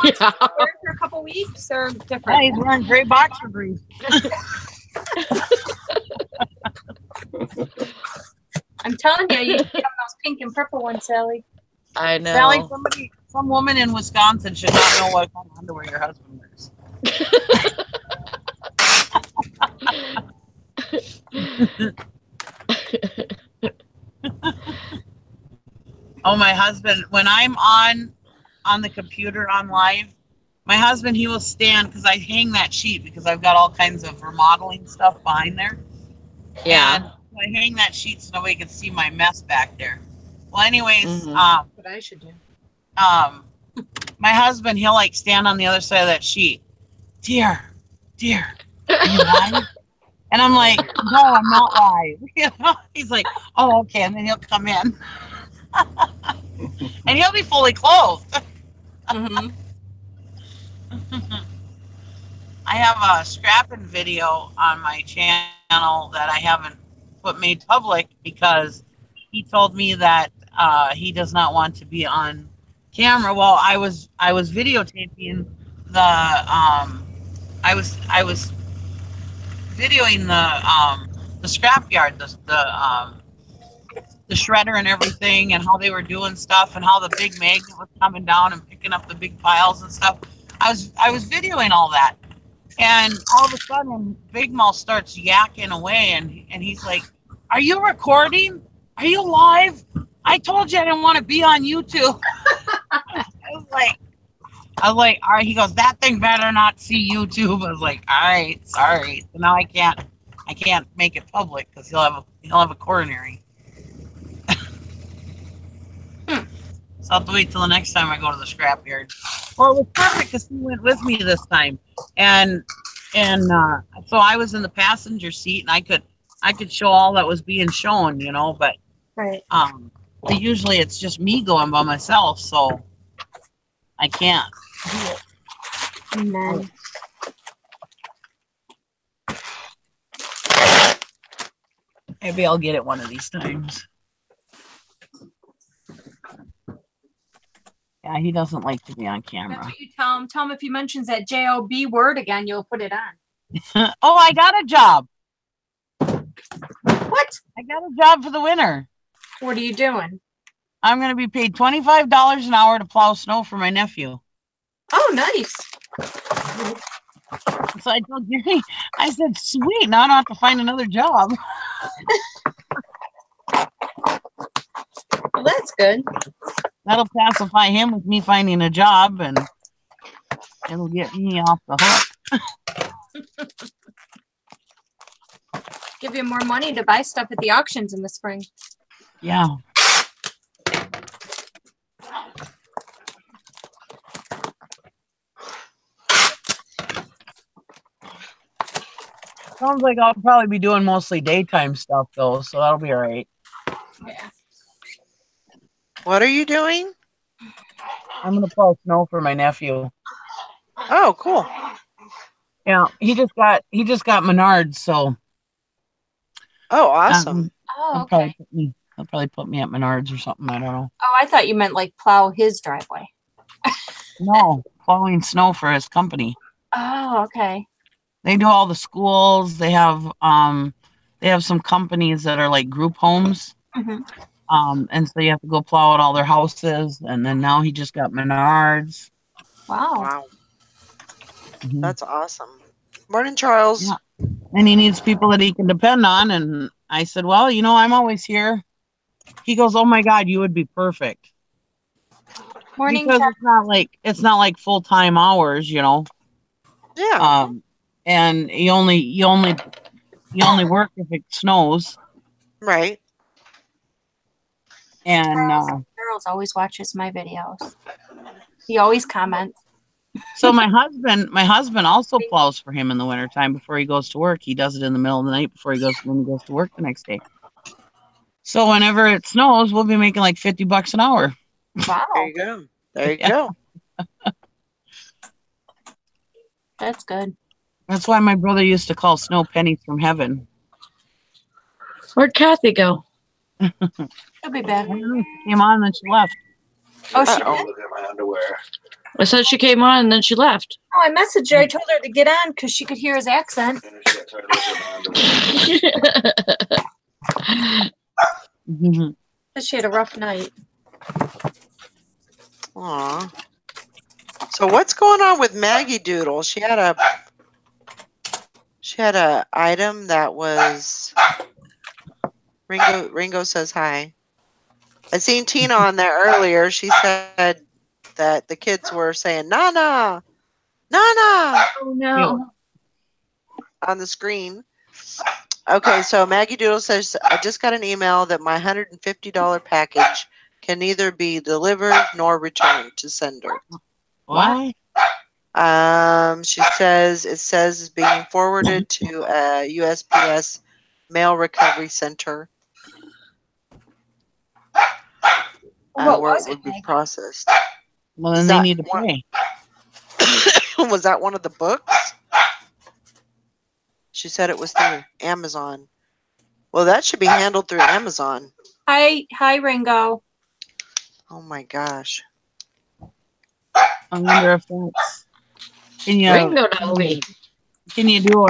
Yeah. For a couple weeks or Yeah, different? he's wearing gray boxer briefs. I'm telling you, you get them those pink and purple ones, Sally. I know. Sally, some woman in Wisconsin should not know what kind of underwear your husband wears. Oh, my husband, when I'm on the computer on live, my husband, he will stand because I hang that sheet because I've got all kinds of remodeling stuff behind there. Yeah. And I hang that sheet so nobody can see my mess back there. Well, anyways, What I should do. my husband, he'll like stand on the other side of that sheet. Dear, are you live? And I'm like, no, I'm not live. He's like, oh, okay. And then he'll come in. And he'll be fully clothed. Mm-hmm. I have a scrapping video on my channel that I haven't made public because he told me that he does not want to be on camera. Well, I was videotaping the I was videoing the scrapyard, the shredder and everything, and how they were doing stuff, and how the big magnet was coming down and picking up the big piles and stuff. I was videoing all that, and all of a sudden, Big Mouth starts yakking away, and he's like, "Are you recording? Are you live? I told you I didn't want to be on YouTube." I was like, all right. He goes, "That thing better not see YouTube." I was like, all right, sorry. So now I can't make it public because he'll have a coronary. So I'll have to wait till the next time I go to the scrapyard. Well, it was perfect because he went with me this time, and so I was in the passenger seat, and I could show all that was being shown, But Right. usually it's just me going by myself, so I can't do it. And then Maybe I'll get it one of these times. Yeah, he doesn't like to be on that's camera. what you tell him. Tell him if he mentions that JOB word again, you'll put it on. Oh, I got a job. What? I got a job for the winter. What are you doing? I'm going to be paid $25 an hour to plow snow for my nephew. Oh, nice. So I told Gary, I said, sweet, now I don't have to find another job. Well, that's good. That'll pacify him with me finding a job, and it'll get me off the hook. Give you more money to buy stuff at the auctions in the spring. Yeah. Sounds like I'll probably be doing mostly daytime stuff, though, so that'll be all right. Yeah. What are you doing? I'm going to plow snow for my nephew. Oh, cool. Yeah, he just got Menards, so Oh, awesome. Oh, he'll okay. probably put me at Menards or something. I don't know. Oh, I thought you meant like plow his driveway. No, plowing snow for his company. Oh, okay. They do all the schools. They have some companies that are like group homes. Mm-hmm. And so you have to go plow out all their houses. And then now he just got Menards. Wow. Wow. Mhm. That's awesome. Morning, Charles. Yeah. And he needs people that he can depend on. And I said, well, I'm always here. He goes, oh my God, you would be perfect. Morning, Because Chuck. it's not like full-time hours, Yeah. And you only work if it snows. Right. And Charles always watches my videos. He always comments. So my husband also plows for him in the wintertime before he goes to work. He does it in the middle of the night before he goes to work the next day. So whenever it snows, we'll be making like $50 an hour. Wow. There you go. There you Yeah. go. That's good. That's why my brother used to call snow pennies from heaven. Where'd Kathy go? She'll be back. I don't know, she came on and then she left. Oh, she Uh-oh. did? Look at my underwear. I said she came on and then she left. Oh, I messaged her. I told her to get on because she could hear his accent. Mhm. She had a rough night. Aw. So what's going on with Maggie Doodle? She had a item that was Ringo says hi. I seen Tina on there earlier. She said that the kids were saying Nana, Nana Oh, no. on the screen. Okay, so Maggie Doodle says, I just got an email that my $150 package can neither be delivered nor returned to sender. What? She says it says it's being forwarded to a USPS mail recovery center What where was it would it, be Meg? processed. Well, then Is they that need to one- pay. Was that one of the books? She said it was through Amazon. Well, that should be handled through Amazon. Hi, Ringo. Oh my gosh. I wonder if that's. Ringo Doggy. Can you do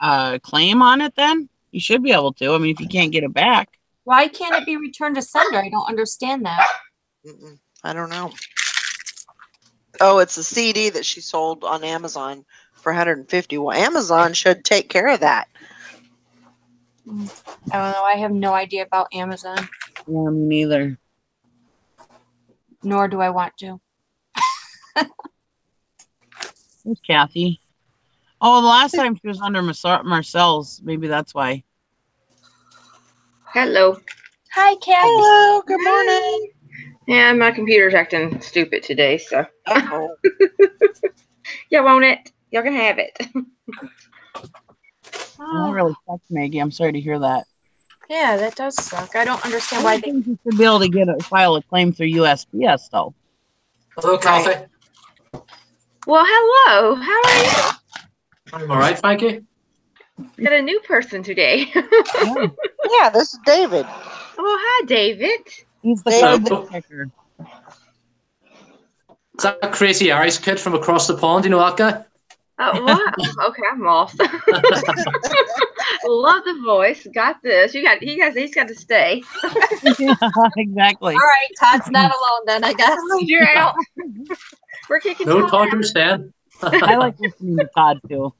a claim on it then? You should be able to. I mean, if you can't get it back. Why can't it be returned to sender? I don't understand that. I don't know. Oh, it's a CD that she sold on Amazon for $150. Well, Amazon should take care of that. I don't know. I have no idea about Amazon, Yeah, me neither. nor do I want to. Where's Kathy? Oh, the last time she was under Marcel's. Maybe that's why. Hello. Hi, Kathy. Hello, good morning. Yeah, my computer's acting stupid today, so. Uh-oh. Y'all want it? Y'all can have it. That really sucks, Maggie. I'm sorry to hear that. Yeah, that does suck. I don't understand I why think you should be able to file a claim through USPS though. Hello, Kathy. Well, hello. How are you? I'm all right, thank you. Got a new person today. Yeah. Yeah, this is David. Oh, hi, David. He's the David. card picker. Is that crazy Irish kid from across the pond? You know that guy? Oh, what? Okay, I'm lost. Love the voice. Got this. He's got to stay. Yeah, exactly. All right, Todd's not alone then, I guess. You're out. We're kicking No, Todd Todd, out. you're staying. I like listening to Todd too.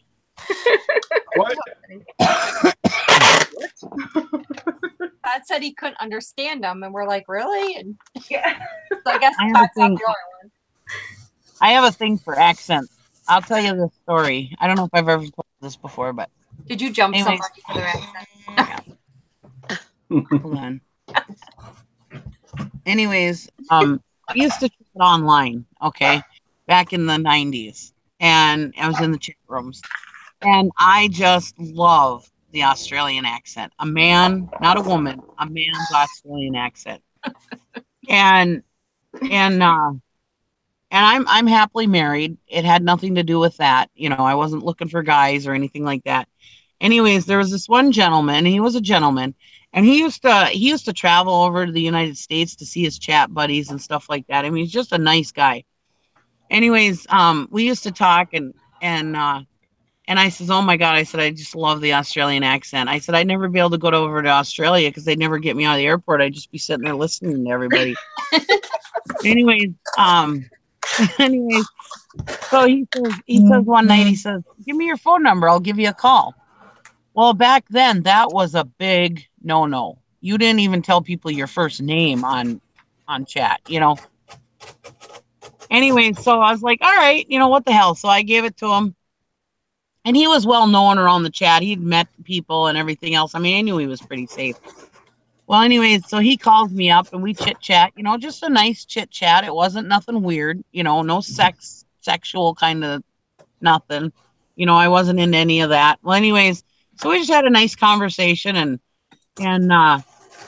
What? Todd said he couldn't understand them, and we're like, really? And Yeah. so I guess I have Todd's a not thing. the only one. I have a thing for accents. I'll tell you this story. I don't know if I've ever told this before, but Did you jump Anyways. somebody for their accent? hold on. Anyways, I used to check it online, okay, back in the 90s. And I was in the chat rooms. And I just love the Australian accent. A man, not a woman, a man's Australian accent. And I'm happily married. It had nothing to do with that. You know, I wasn't looking for guys or anything like that. Anyways, there was this one gentleman, and he was a gentleman, and he used to travel over to the United States to see his chat buddies and stuff like that. I mean, he's just a nice guy. Anyways, we used to talk and I says, oh my God, I said, I just love the Australian accent. I said, I'd never be able to go over to Australia because they'd never get me out of the airport. I'd just be sitting there listening to everybody. anyways, so he says one night, he says, give me your phone number. I'll give you a call. Well, back then that was a big no. You didn't even tell people your first name on chat, you know. Anyway, so I was like, all right, you know, what the hell? So I gave it to him. And he was well known around the chat. He'd met people and everything else. I mean, I knew he was pretty safe. Well, anyways, so he calls me up and we chit chat, just a nice chit chat. It wasn't nothing weird, no sexual kind of nothing. I wasn't into any of that. Well, anyways, so we just had a nice conversation and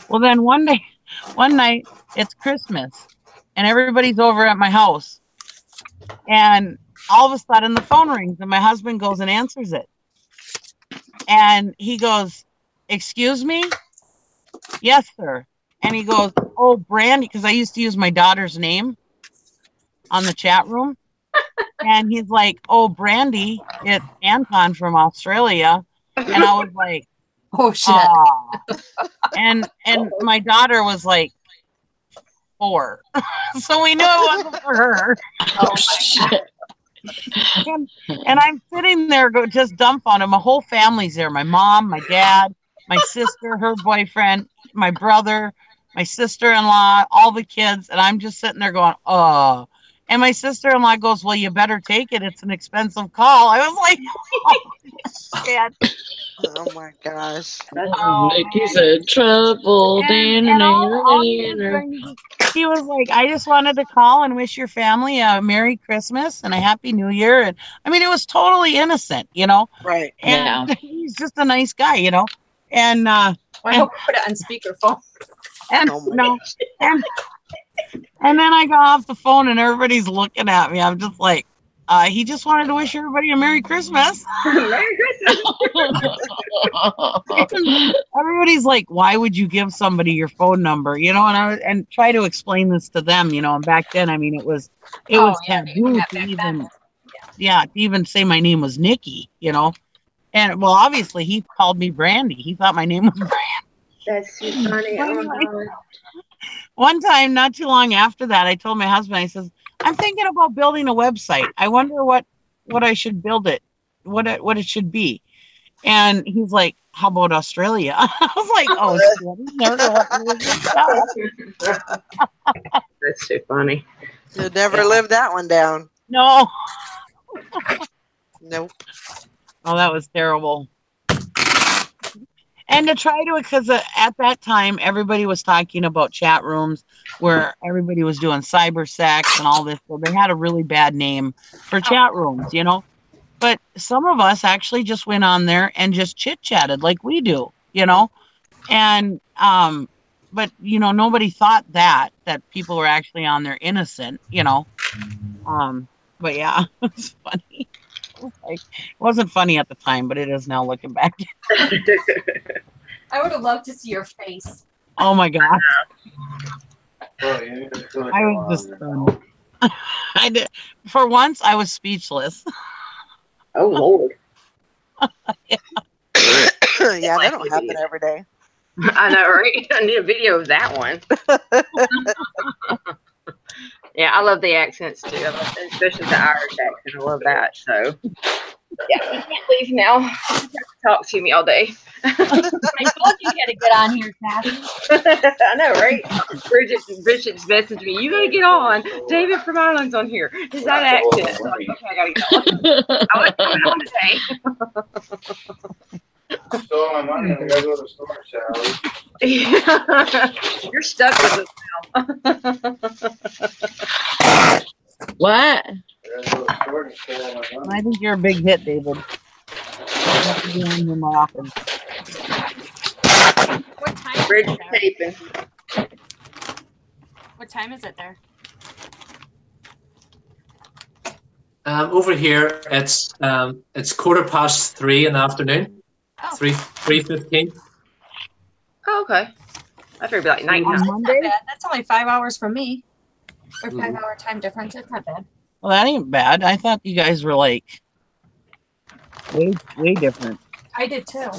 well then one night it's Christmas and everybody's over at my house. And all of a sudden the phone rings and my husband goes and answers it. And he goes, "Excuse me?" "Yes, sir." And he goes, "Oh, Brandy," because I used to use my daughter's name on the chat room. And he's like, "Oh, Brandy, it's Anton from Australia." And I was like, Oh shit. And my daughter was like 4. So we knew it wasn't for her. Oh shit. And I'm sitting there just dumbfounded. My whole family's there. My mom, my dad, my sister, her boyfriend, my brother, my sister-in-law, all the kids. And I'm just sitting there going, oh. And my sister-in-law goes, "Well, you better take it. It's an expensive call." I was like, oh, shit. Oh my gosh. Mickey's in trouble. And all he was like, "I just wanted to call and wish your family a Merry Christmas and a Happy New Year." And I mean, it was totally innocent, Right. And he's just a nice guy, And I hope I put it on speakerphone. and Oh my and then I got off the phone and everybody's looking at me. I'm just like, he just wanted to wish everybody a Merry Christmas. Merry Christmas. Everybody's like, "Why would you give somebody your phone number?" And try to explain this to them, And back then, I mean, it was taboo to even say my name was Nikki, And well, obviously, he called me Brandy. He thought my name was Brandy. That's too funny. Oh my God. One time, not too long after that, I told my husband, I says, "I'm thinking about building a website. I wonder what I should build it, what it should be." And he's like, "How about Australia?" I was like, "Oh, shit. He's never gonna That's too funny. You'll never live that one down. No. Nope. Oh, that was terrible. And to try to, because at that time, everybody was talking about chat rooms where everybody was doing cyber sex and all this. So they had a really bad name for chat rooms, But some of us actually just went on there and just chit-chatted like we do, And, but, nobody thought that people were actually on there innocent, But yeah, it was funny. It wasn't funny at the time, but it is now looking back. I would have loved to see your face. Oh my God. I was just stunned. I did. For once, I was speechless. Oh Lord. Yeah, that don't happen every day. I know, right? I need a video of that one. Yeah, I love the accents too. I love, especially the Irish accent. I love that. So, yeah, you can't leave now. You have to talk to me all day. I told you had to get on here, Kathy. I know, right? Bridget's messaged me. "You gotta get on. David from Ireland's on here. Is that accent?" I'm like, "Okay, I gotta get on. I was coming on today." Stole my money and I gotta go to the store, Sally. You're stuck with us now. What? I gotta go to the store and steal my money. I think you're a big hit, David. You have to be on here more often. What time is Bridget's it taping. there? What time is it there? Over here, it's 3:15 in the afternoon. Oh. 3:15. Oh, okay. I figured it'd be like night. On That's Monday? not bad. That's only 5 hours from me. Or Mhm. 5-hour time difference. It's not bad. Well, that ain't bad. I thought you guys were like way different. I did too.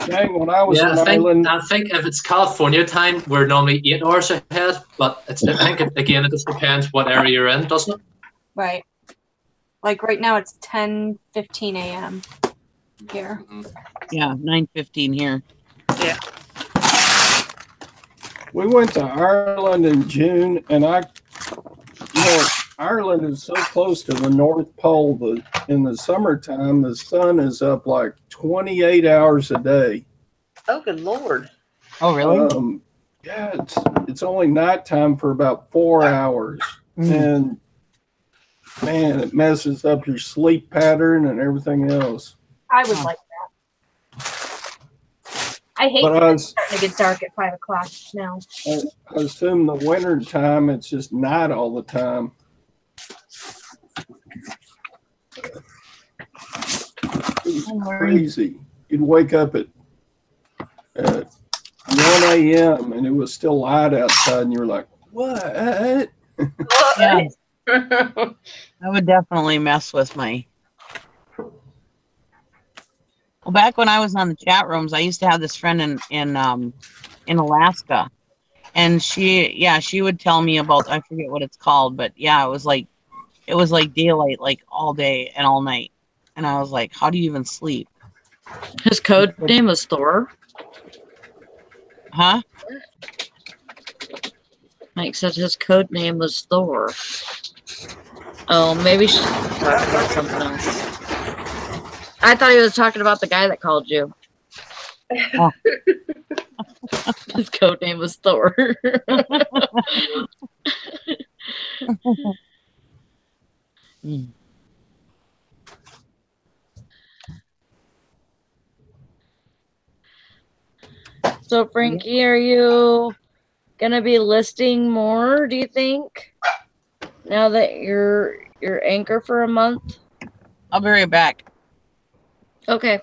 Dang, when I was Yeah, in I Ireland, think if it's California time, we're normally 8 hours ahead. But I think again, it just depends what area you're in, doesn't it? Right. Like right now it's 10:15 a.m. here. Yeah, 9:15 here. we went to Ireland in June, and Ireland is so close to the North Pole that in the summertime, the sun is up like 28 hours a day. Oh, good Lord. Oh, really? Yeah, it's only nighttime for about 4 hours, and man, it messes up your sleep pattern and everything else. I would like that. I hate But that it's starting to get dark at 5 o'clock now. I assume the winter time it's just night all the time. It's crazy. You'd wake up at 1 a.m. and it was still light outside, and you were like, "What?" Yeah. That would definitely mess with my. Well, back when I was on the chat rooms, I used to have this friend in Alaska, and she would tell me about, I forget what it's called, but yeah, it was like daylight like all day and all night, and I was like, how do you even sleep? His code name was Thor. Huh? Mike said his code name was Thor. Oh, maybe she's talking about something else. I thought he was talking about the guy that called you. Oh. His code name was Thor. So, Frankie, are you gonna be listing more, do you think? Now that you're anchor for a month? I'll be right back. Okay.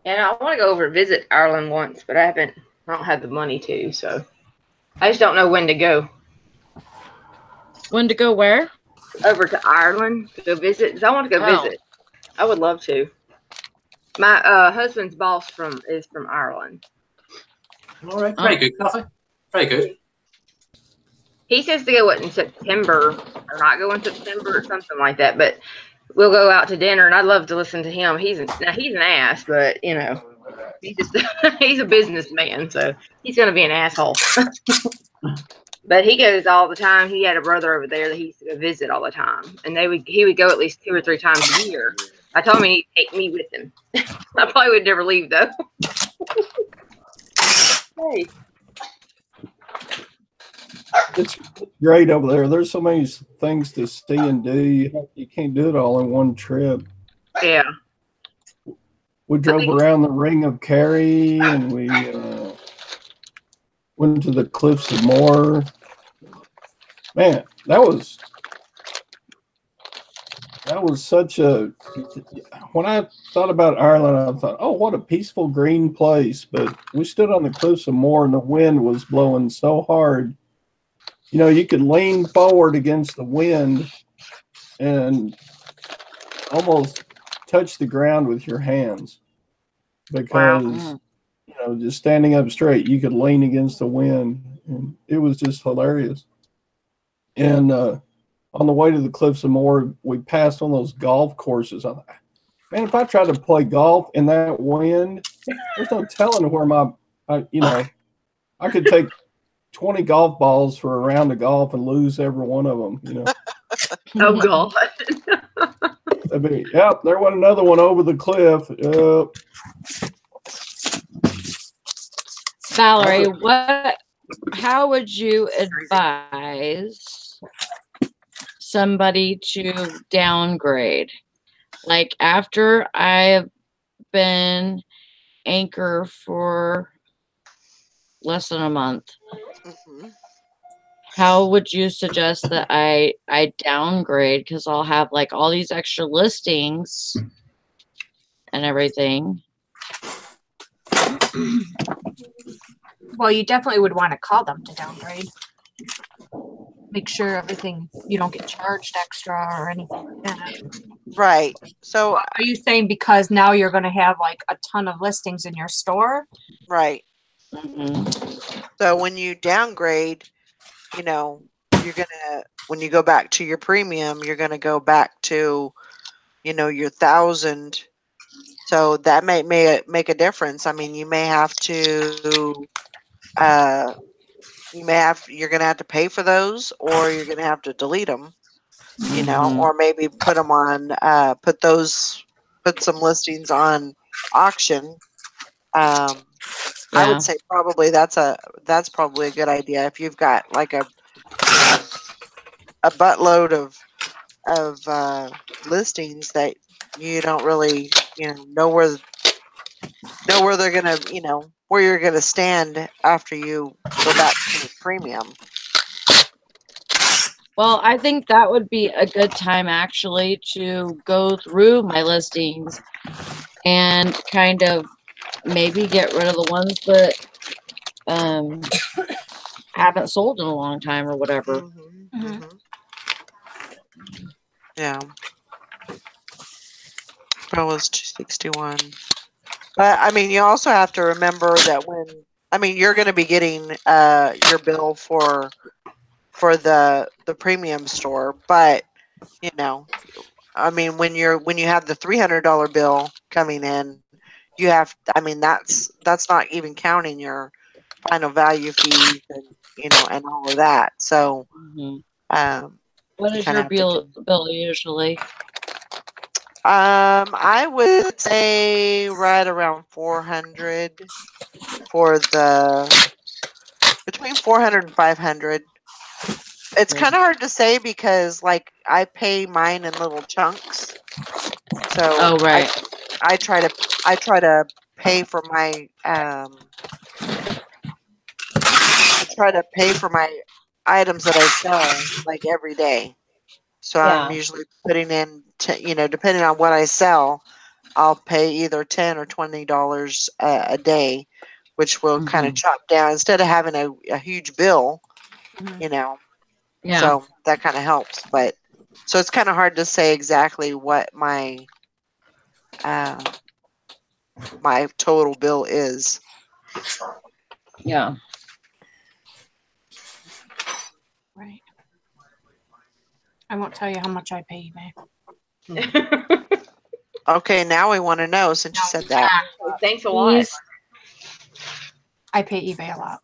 And I want to go over and visit Ireland once, but I don't have the money to, so I just don't know when to go. When to go where? Over to Ireland to go visit. 'Cause I want to go visit. I would love to. My husband's boss is from Ireland. All right, very good, Coffee. Very good. He says to go in September, or not go in September, or something like that. But we'll go out to dinner, and I'd love to listen to him. He's an ass, but you know, he's a businessman, so he's gonna be an asshole. But he goes all the time. He had a brother over there that he used to go visit all the time, and he would go at least 2 or 3 times a year. I told him he'd take me with him. I probably would never leave though. Hey. It's great over there. There's so many things to see and do. You can't do it all in one trip. Yeah. We drove around the Ring of Kerry, and we went to the Cliffs of Moher. Man, that was such a. When I thought about Ireland, I thought, oh, what a peaceful green place. But we stood on the Cliffs of Moher, and the wind was blowing so hard. You know, you could lean forward against the wind and almost touch the ground with your hands, because you know, just standing up straight, you could lean against the wind, and it was just hilarious. And on the way to the Cliffs of Moher, we passed on those golf courses. I thought, man, if I tried to play golf in that wind, there's no telling where I could take 20 golf balls for a round of golf and lose every one of them, you know. Oh God. Yep, there went another one over the cliff. Valerie, how would you advise somebody to downgrade? Like, after I've been anchor for less than a month, how would you suggest that I downgrade? Because I'll have like all these extra listings and everything. Well, you definitely would want to call them to downgrade. Make sure everything, you don't get charged extra or anything like that. Right. So are you saying because now you're going to have like a ton of listings in your store? Right. Mm-hmm. So when you downgrade, you know, when you go back to your premium, you're gonna go back to, you know, your 1,000. So that may make a difference. I mean, you may have to, you're going to have to pay for those, or you're going to have to delete them, you know, or maybe put them on, put some listings on auction. I would say probably that's probably a good idea if you've got like a, you know, a buttload of listings that you don't really, you know where they're gonna, you know, where you're gonna stand after you go back to the premium. Well, I think that would be a good time actually to go through my listings and kind of maybe get rid of the ones that haven't sold in a long time or whatever. Yeah. That was 261. But I mean, you also have to remember that you're going to be getting your bill for the premium store, but you know, I mean, when you have the $300 bill coming in, you have, I mean, that's not even counting your final value fees and, you know, and all of that. So, what is your bill usually? I would say right around 400 for between 400 and 500. It's kind of hard to say because like I pay mine in little chunks. So I try to pay for my I try to pay for my items that I sell like every day. So I'm usually putting in, you know, depending on what I sell, I'll pay either $10 or $20 a day, which will kind of chop down instead of having a huge bill, you know. Yeah. So that kind of helps, but so it's kind of hard to say exactly what my my total bill is. Yeah. Right. I won't tell you how much I pay eBay. Okay, now we want to know since you said that. Thanks a lot. I pay eBay a lot.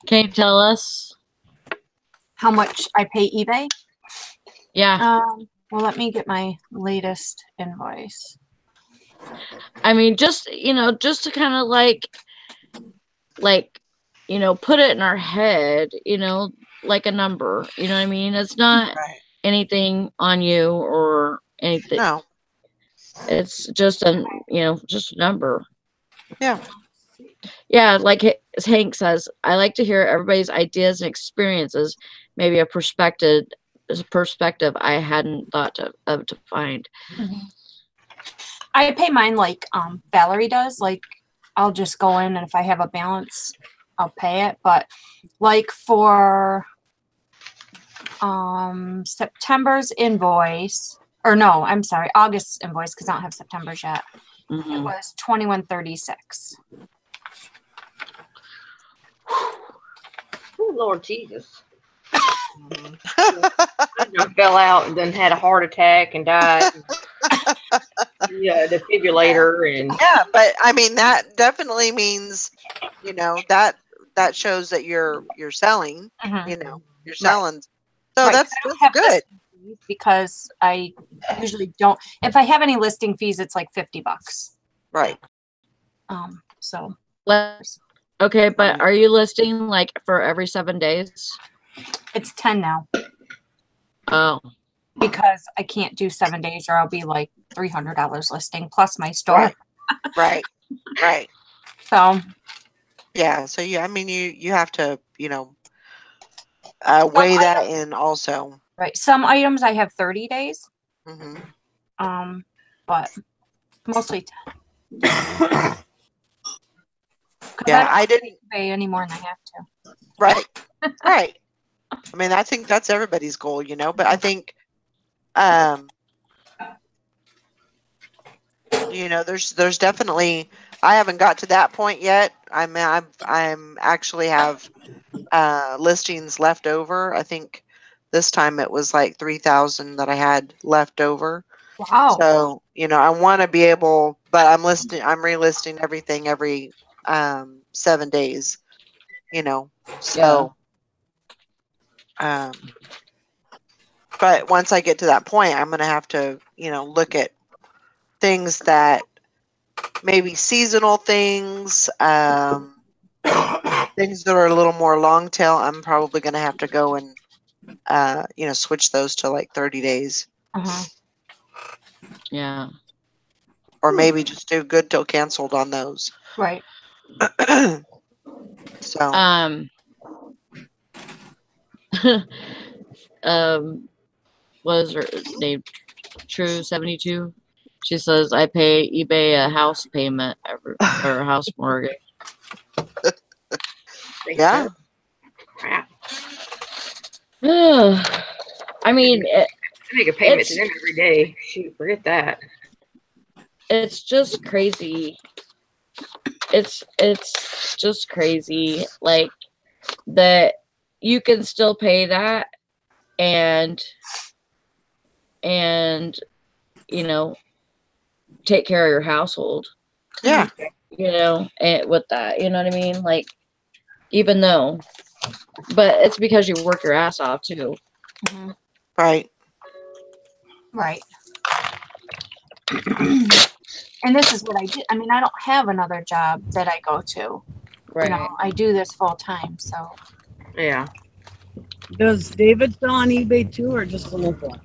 Can you tell us how much I pay eBay? Yeah. Well, let me get my latest invoice. I mean, just, you know, just to kind of like, you know, put it in our head, you know, like a number, you know what I mean? It's not anything on you or anything. No. It's just just a number. Yeah. Yeah, like Hank says, I like to hear everybody's ideas and experiences, maybe a perspective I hadn't thought of to find. I pay mine like Valerie does. Like I'll just go in and if I have a balance, I'll pay it. But like for September's invoice, or no, I'm sorry, August's invoice because I don't have September's yet. It was $21.36. Oh, Lord Jesus. I fell out and then had a heart attack and died. Yeah, defibrillator and yeah, but I mean that definitely means, you know, that shows that you're selling. You know, you're selling. So that's good. Because I usually don't. If I have any listing fees, it's like $50. Right. So. Okay, but are you listing like for every 7 days? It's 10 now. Oh. Because I can't do 7 days or I'll be like $300 listing plus my store. Right. Right. So. Yeah. So I mean, you have to, you know, weigh that in also. Right. Some items I have 30 days. But mostly 10. Yeah, I didn't pay any more than I have to. Right. Right. I mean, I think that's everybody's goal, you know, but I think you know, there's definitely, I haven't got to that point yet. I'm actually have listings left over. I think this time it was like 3,000 that I had left over. Wow. So, you know, I want to be able, but I'm relisting everything every 7 days, you know. So, but once I get to that point, I'm going to have to, you know, look at things that maybe seasonal things, things that are a little more long tail. I'm probably going to have to go and, you know, switch those to like 30 days. Yeah. Or maybe just do good till canceled on those. Right. So. Was her name True 72? She says I pay eBay a house payment or a house mortgage. Yeah. Crap. I mean, I make a payment to them every day. Shoot, forget that. It's just crazy. It's just crazy, like that you can still pay that and you know, take care of your household. Yeah. You know, and with that, you know what I mean? Like, even though, but it's because you work your ass off too. Right. Right. And this is what I do. I mean, I don't have another job that I go to. Right. You know, I do this full time, so. Yeah. Does David sell on eBay too, or just the local?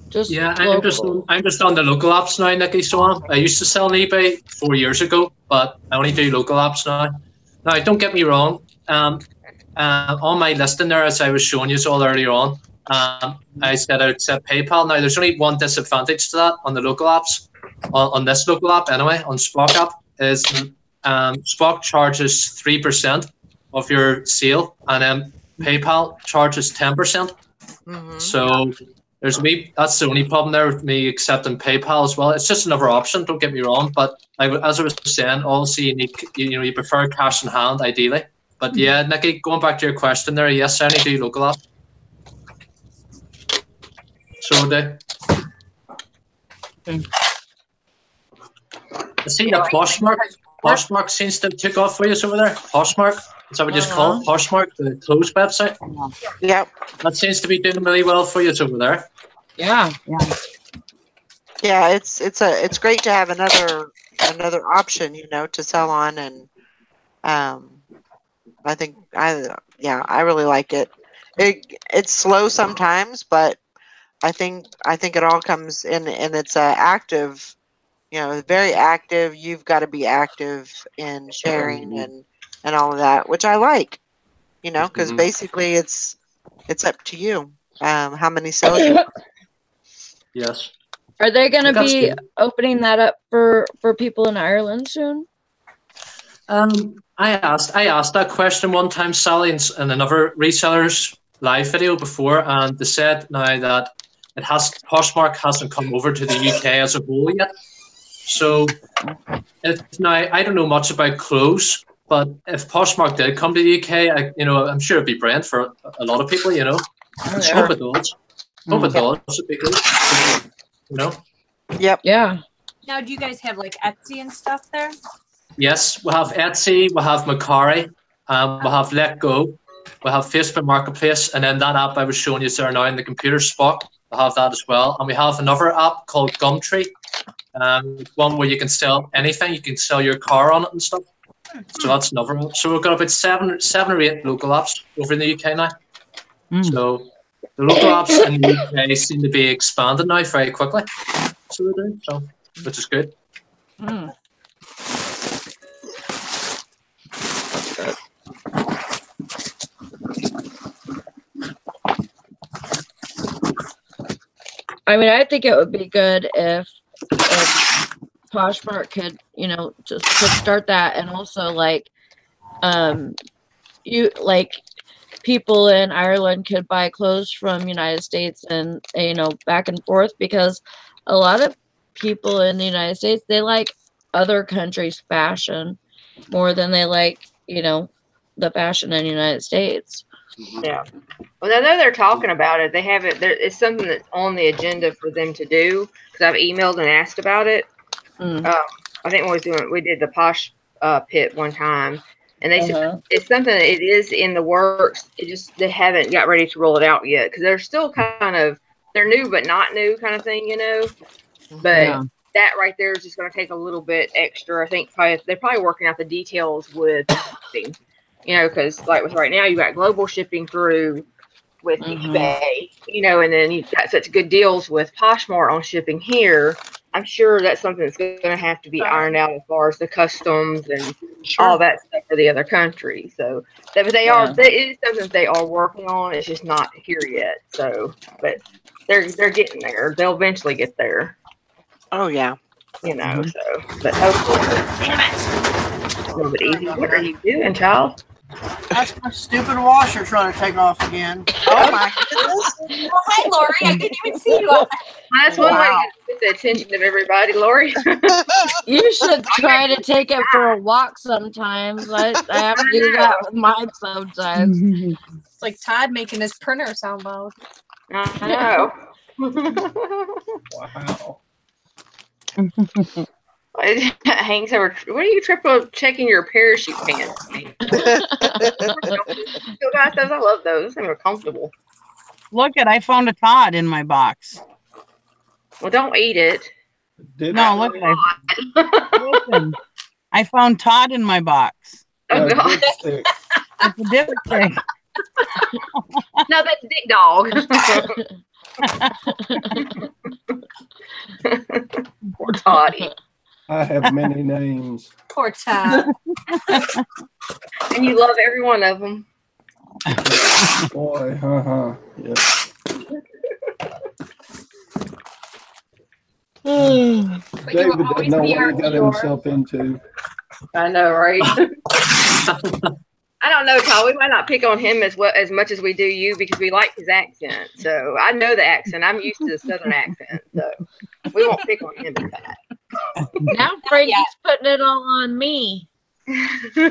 Just Yeah, local. I'm just on the local apps now, Nikki. So I used to sell on eBay 4 years ago, but I only do local apps now. Now, don't get me wrong. On my listing there, as I was showing you all earlier on, I said I accept PayPal. Now, there's only one disadvantage to that on the local apps. On this local app, anyway, on Spock app, is Spock charges 3% of your sale, and then PayPal charges 10%. So that's the only problem there with me accepting PayPal as well. It's just another option. Don't get me wrong, but as I was saying, also you prefer cash in hand ideally. But yeah, Nikki, going back to your question there, yes, I only do local app. So I see that Poshmark seems to take off for you over there. Poshmark, is that what you just call it? Poshmark, the clothes website. Yep. That seems to be doing really well for you over there. Yeah. Yeah, it's great to have another option, you know, to sell on, and I think I really like it. It's slow sometimes, but I think it all comes in, and it's active. You know, very active. You've got to be active in sharing and all of that, which I like. You know, because basically it's up to you how many sales you. Yes. Are they going to be good. opening that up for people in Ireland soon? I asked that question one time, Sally, in another reseller's live video before, and they said now that Poshmark hasn't come over to the UK as a whole yet. So now I don't know much about clothes, but if Poshmark did come to the UK, I'm sure it'd be brilliant for a lot of people. You know, hope it does. Hope it does. It'd be good. You know. Yep. Yeah. Now, do you guys have like Etsy and stuff there? Yes, we have Etsy, we have Macari, we have Let Go, we have Facebook Marketplace, and then that app I was showing you there now in the computer Spock, we have that as well. And we have another app called Gumtree, one where you can sell anything, you can sell your car on it and stuff. So that's another app. So we've got about seven or eight local apps over in the UK now. So the local apps in the UK seem to be expanding now very quickly. So we do, which is good. I mean, I think it would be good if Poshmark could, just start that, and also people in Ireland could buy clothes from United States and back and forth, because a lot of people in the United States, they like other countries' fashion more than they like the fashion in the United States. Yeah. Well, I know they're talking about it. They have it. It's something that's on the agenda for them to do, because I've emailed and asked about it. I think we did the Posh Pit one time, And they said it's something that it is in the works. They haven't got ready to roll it out yet because they're still they're new but not new kind of thing, you know. But that right there is just going to take a little bit extra. I think they're probably working out the details with shipping, you know, because like with right now you got global shipping through with eBay, you know, and then you've got such good deals with Poshmark on shipping here. I'm sure that's something that's going to have to be ironed out as far as the customs and all that stuff for the other country. So, but it is something that they are working on. It's just not here yet. So, but they're getting there. They'll eventually get there. Oh yeah. You know. So, but hopefully, damn it, a little bit easy. What are you doing, child? That's my stupid washer trying to take off again. Oh my goodness. Oh, hi, Lori. I didn't even see you out there. That's one way to get the attention of everybody, Lori. You should try to take it for a walk sometimes. I have to do that with mine sometimes. It's like Todd making his printer sound loud. I know. Wow. Hank's over. What are you triple checking your parachute pants? Still got those. I love those. They were comfortable. Look I found a Todd in my box. Well, don't eat it. Look listen, I found Todd in my box. Oh God. It's a dipstick. No, that's Dick Dog. Poor Toddy. I have many names. Poor Todd. And you love every one of them. Boy, yeah. David didn't know what he got himself into. I know, right? I don't know, Todd. We might not pick on him as much as we do you because we like his accent. So I know the accent. I'm used to the Southern accent, so we won't pick on him for that. Now Frankie's putting it all on me. When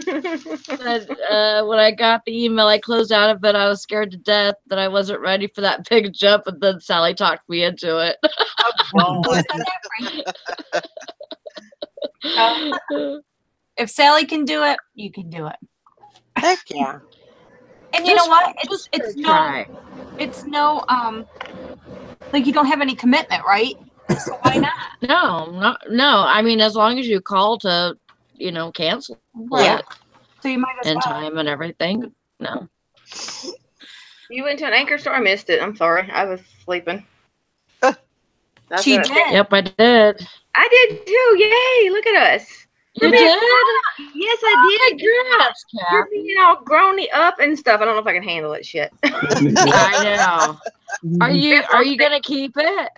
I got the email, I closed out of it. I was scared to death that I wasn't ready for that big jump, and then Sally talked me into it. If Sally can do it, you can do it. Heck yeah. And you know what? It's no like you don't have any commitment, right? So why not? No. I mean, as long as you call to, cancel it. So you might as in well. time and everything. No. You went to an anchor store? I missed it. I'm sorry. I was sleeping. She did. Yep, I did. I did too. Yay! Look at us. You did? Yes, I did. Congrats, You're being all growny up and stuff. I don't know if I can handle it. Shit. I know. Are you gonna keep it?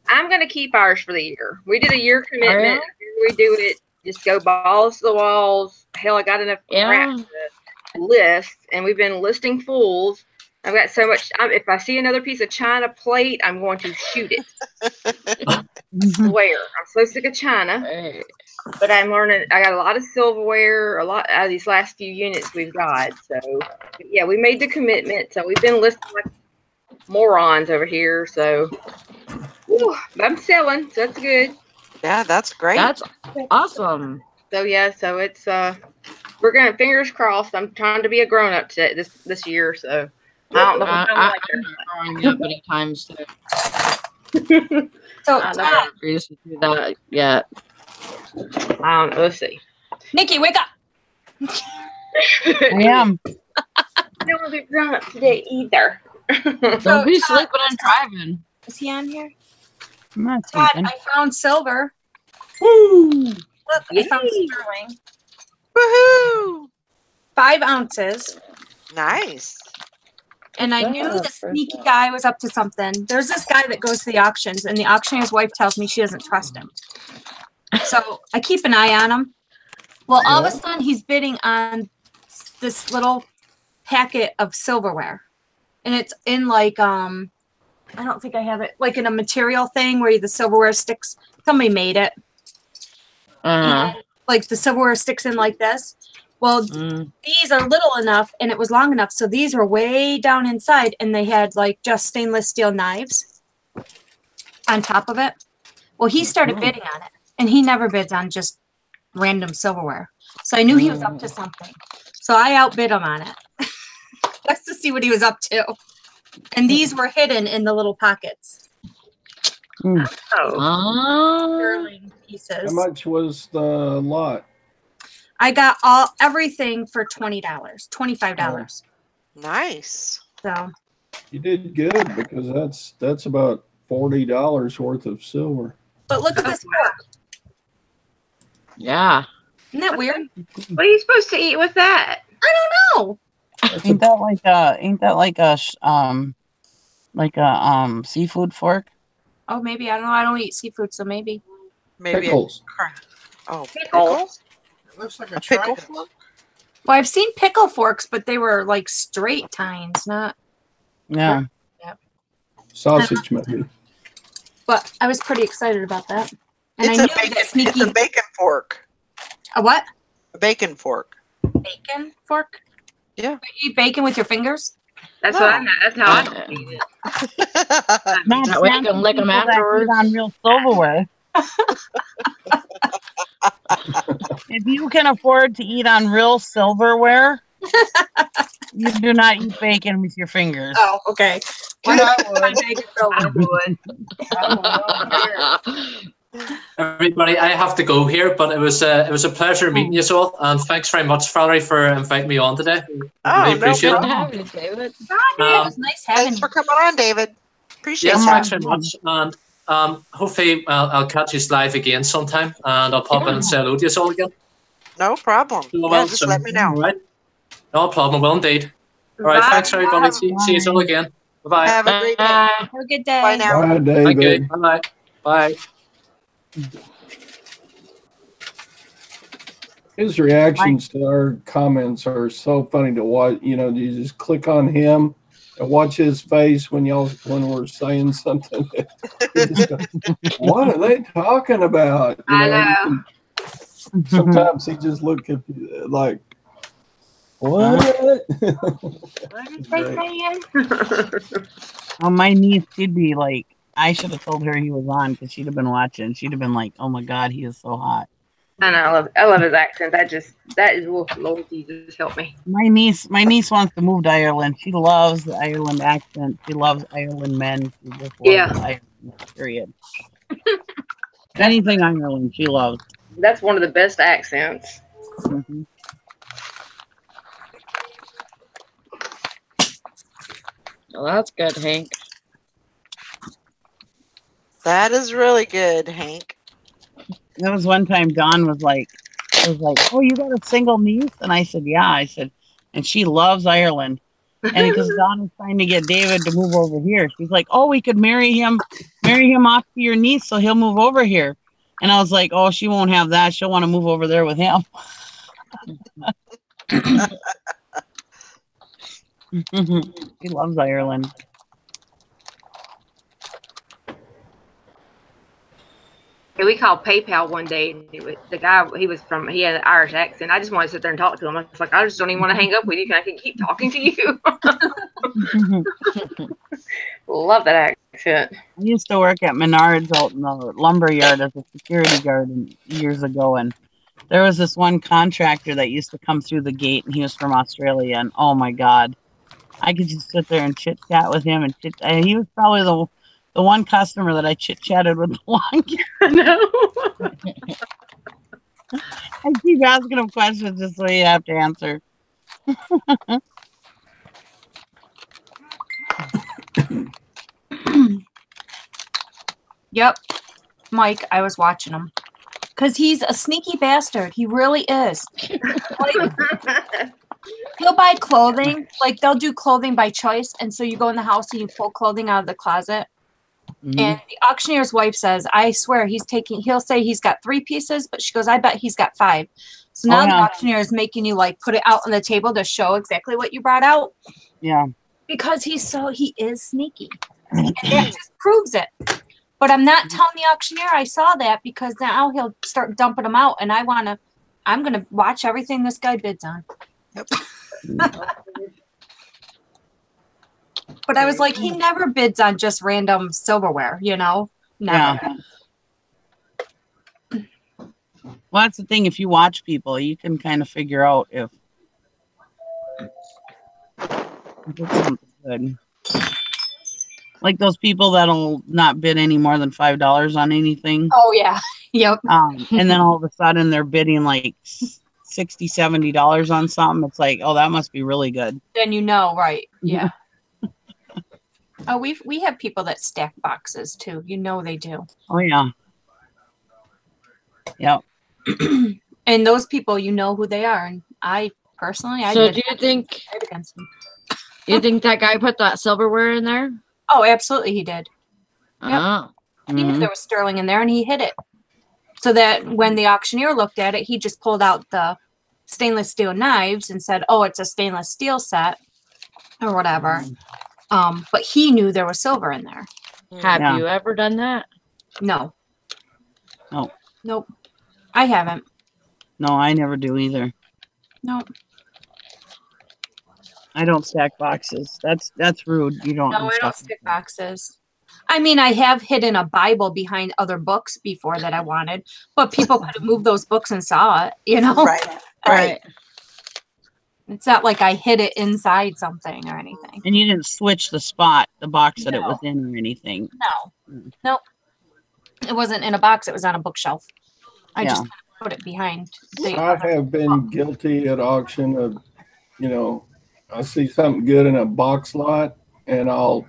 I'm gonna keep ours for the year. We did a year commitment. We do it. Just go balls to the walls. Hell, I got enough crap to list, and we've been listing fools. I've got so much. If I see another piece of china plate, I'm going to shoot it. Swear, I'm so sick of china. Hey. But I'm learning. I got a lot of silverware, a lot out of these last few units we've got. So, yeah, we made the commitment. So we've been listing like morons over here. So, I'm selling. So that's good. Yeah, that's great. That's awesome. So yeah, so it's we're gonna fingers crossed. I'm trying to be a grown up this year. So I don't know if I'm growing up anytime soon. So I'm not ready to do that yet. I don't know. Let's see. Nikki, wake up. I am. I don't want to be grown up today either. Don't be sleeping and driving. Is he on here? I'm not Todd, sleeping. I found silver. Woo! Look, I found sterling. Woohoo! 5 ounces. Nice. And I knew the sneaky guy was up to something. There's this guy that goes to the auctions, and the auctioneer's wife tells me she doesn't trust him. So I keep an eye on him. Well, all of a sudden, he's bidding on this little packet of silverware. And it's in like, I don't think I have it, like in a material thing where the silverware sticks. Somebody made it. And, like the silverware sticks in like this. Well, these are little enough and it was long enough. So these were way down inside and they had like just stainless steel knives on top of it. Well, he started bidding on it and he never bids on just random silverware. So I knew he was up to something. So I outbid him on it. Just to see what he was up to. And these were hidden in the little pockets. Oh, Sterling How pieces. much was the lot? I got everything for $20, $25. Nice. So You did good because that's about $40 worth of silver. but look at this fork. Yeah. Isn't that weird? what are you supposed to eat with that? I don't know. Ain't that like a seafood fork? Oh, maybe. I don't know. I don't eat seafood, so maybe. Maybe Pickles. Pickles? It looks like A pickle trident. fork? Well, I've seen pickle forks, but they were like straight tines, not. Yeah. Sausage, maybe. But I was pretty excited about that. And It's I a knew bacon. that sneaky. It's a bacon fork. A what? A bacon fork. Bacon fork? Yeah. You eat bacon with your fingers? That's No. what I know. That's how I eat it. Not That way you can lick people them that eat afterwards. on real silverware. If you can afford to eat on real silverware, you do not eat bacon with your fingers. Oh, okay. Well, I would. Bacon silver. I would. Everybody, I have to go here, but it was a pleasure meeting you all, and thanks very much, Valerie, for inviting me on today. Oh, Really no appreciate Good to it. have you, David. It was nice having Thanks you. for coming on, David. Appreciate Yes, that. thanks very much, and hopefully I'll catch you live again sometime, and I'll pop in and say hello to you all again. No problem. Yeah, just let me know. All right, no problem. Well, indeed. All right, Bye. thanks everybody. See you all again. Bye bye. Have a great day. Bye. Have a good day. Bye now. Bye, Thank you. David. Bye bye. His reactions to our comments are so funny to watch. You know, you just click on him and watch his face when we're saying something. You just go, what are they talking about? You I know, you know. can, sometimes he just look at you like, what? What is they saying? Oh, my niece, she'd be like, I should have told her he was on because she'd have been watching. She'd have been like, oh my God, he is so hot. I know. I love his accent. That is, oh, Lord Jesus, help me. My niece wants to move to Ireland. She loves the Ireland accent. She loves Ireland men. She just loves Ireland, period. Anything Ireland, she loves. That's one of the best accents. Mhm. Well, that's good, Hank. That is really good, Hank. There was one time Dawn was like, oh, you got a single niece? And I said, yeah. I said, and she loves Ireland. And because Dawn was trying to get David to move over here, she's like, oh, we could marry him off to your niece so he'll move over here. And I was like, oh, she won't have that. She'll want to move over there with him. She loves Ireland. We called PayPal one day, and the guy, he had an Irish accent. I just wanted to sit there and talk to him. I was like, I just don't even want to hang up with you. I can keep talking to you. Love that accent. I used to work at Menards out in the lumber yard as a security guard years ago, and there was this one contractor that used to come through the gate, and he was from Australia, and oh my God, I could just sit there and chit chat with him, and he was probably the one customer that I chit chatted with the longest. No. I keep asking him questions just so you have to answer. Yep. Mike, I was watching him. Because he's a sneaky bastard. He really is. Like, he'll buy clothing. Like, they'll do clothing by choice. And so you go in the house and you pull clothing out of the closet. Mhm. And the auctioneer's wife says, I swear he'll say he's got 3 pieces, but she goes, I bet he's got 5. So now the auctioneer is making you like put it out on the table to show exactly what you brought out. Yeah. Because he is sneaky. And that just proves it. But I'm not telling the auctioneer I saw that because now he'll start dumping them out and I'm gonna watch everything this guy bids on. Yep. But I was like, he never bids on just random silverware, you know? Never. Yeah. Well, that's the thing. If you watch people, you can kind of figure out if That sounds good. Like those people that'll not bid any more than $5 on anything. Oh yeah. Yep. And then all of a sudden they're bidding like $60, $70 on something. It's like, oh, that must be really good. Then you know, right? Yeah. Oh, we have people that stack boxes too. You know they do. Oh yeah. Yep. And those people, you know who they are. And I personally, I So bid do you think against them. you think that guy put that silverware in there? Oh, absolutely, he did. Yep. Oh. He knew there was sterling in there, and he hid it. So that when the auctioneer looked at it, he just pulled out the stainless steel knives and said, "Oh, it's a stainless steel set," or whatever. But he knew there was silver in there. Have you ever done that? No. No. Nope. I haven't. No, I never do either. Nope. I don't stack boxes. That's rude. You don't. No, I don't stick boxes. I mean, I have hidden a Bible behind other books before that I wanted, but people could have moved those books and saw it, you know? Right. It's not like I hid it inside something or anything. And you didn't switch the box that it was in or anything. No. Nope. It wasn't in a box. It was on a bookshelf. I just put it behind. I have been guilty at auction of, I see something good in a box lot and I'll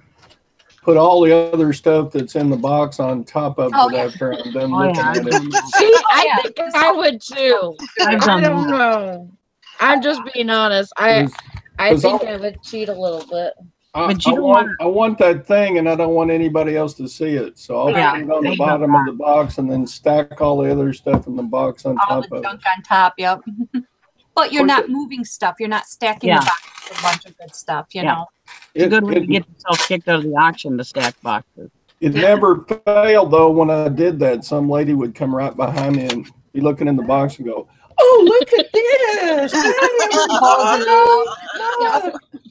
put all the other stuff that's in the box on top of it after I'm done looking at it. See, I think I would too. I don't know. I'm just being honest. I think I would cheat a little bit. I want that thing, and I don't want anybody else to see it. So I'll put it on the bottom of the box, and then stack all the other stuff in the box on top of it. All the junk on top, yep. But you're not moving stuff. You're not stacking the box with a bunch of good stuff, you know. It's a good way to get yourself kicked out of the auction to stack boxes. It never failed, though, when I did that. Some lady would come right behind me and be looking in the box and go, "Oh, look at this!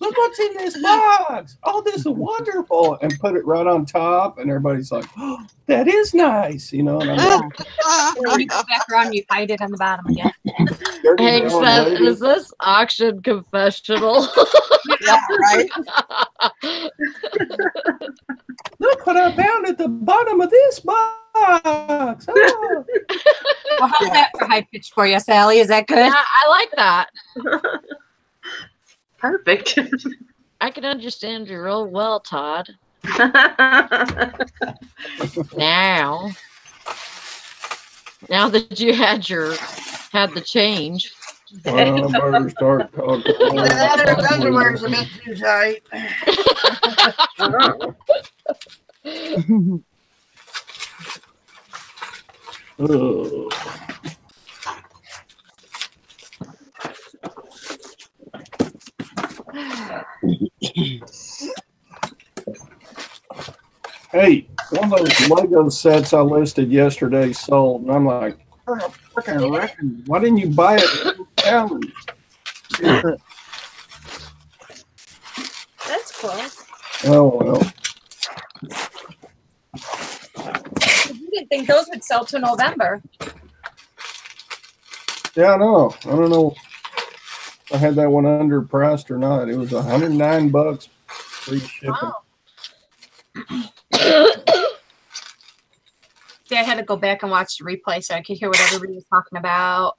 Look what's in this box! Oh, this is wonderful!" And put it right on top, and everybody's like, "Oh, that is nice," And I'm like, when you go back around, you hide it on the bottom again. Hank says, "Is this auction confessional?" Yeah, right. Look what I found at the bottom of this box. Oh. Well, how's that for high pitch for you, Sally? Is that good? Yeah, I like that. Perfect. I can understand you real well, Todd. Now that you had the change. Well, I better start talking. That underwear is a bit too tight. Hey, one of those Lego sets I listed yesterday sold, and I'm like, why didn't you buy it? Challenge. That's cool. Oh well. You didn't think those would sell to November? Yeah, I know. I don't know if I had that one underpriced or not. It was $109 free shipping. Wow. See, I had to go back and watch the replay so I could hear what everybody was talking about.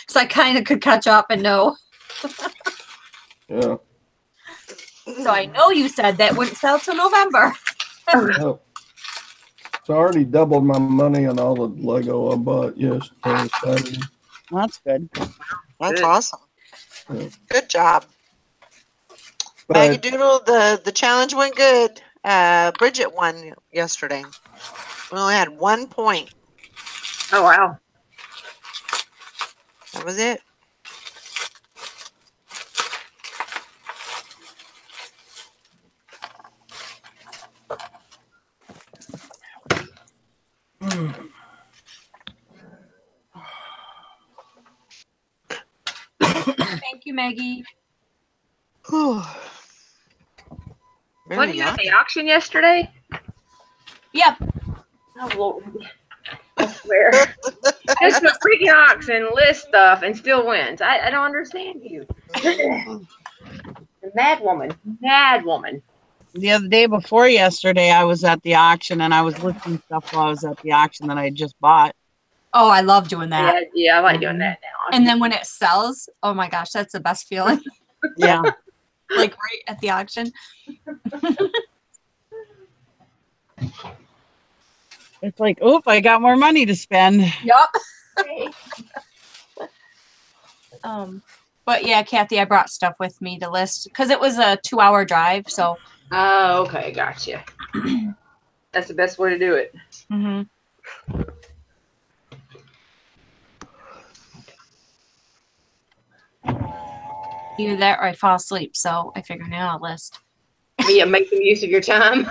So I kind of could catch up and know. Yeah. So I know you said that wouldn't sell till November. So I already doubled my money on all the Lego I bought yesterday. Well, that's good. That's awesome. Yeah. Good job. But Maggie Doodle, the challenge went good. Bridget won yesterday. We only had 1 point. Oh, wow. That was it. Thank you, Maggie. Wasn't you at the auction yesterday? Yep. Oh, Lord. I swear. Just the freaking auction, list stuff, and still wins. I don't understand you. The mad woman. Mad woman. The other day before yesterday, I was at the auction and I was listing stuff while I was at the auction that I just bought. Oh, I love doing that. Yeah, yeah, I like doing that now. And then when it sells, oh my gosh, that's the best feeling. Yeah. Like right at the auction. It's like, oop, I got more money to spend. Yup. But yeah, Kathy, I brought stuff with me to list because it was a 2-hour drive. So. Oh, okay, gotcha. That's the best way to do it. Mm-hmm. Either that or I fall asleep. So I figured now I'll list. Yeah, make some use of your time.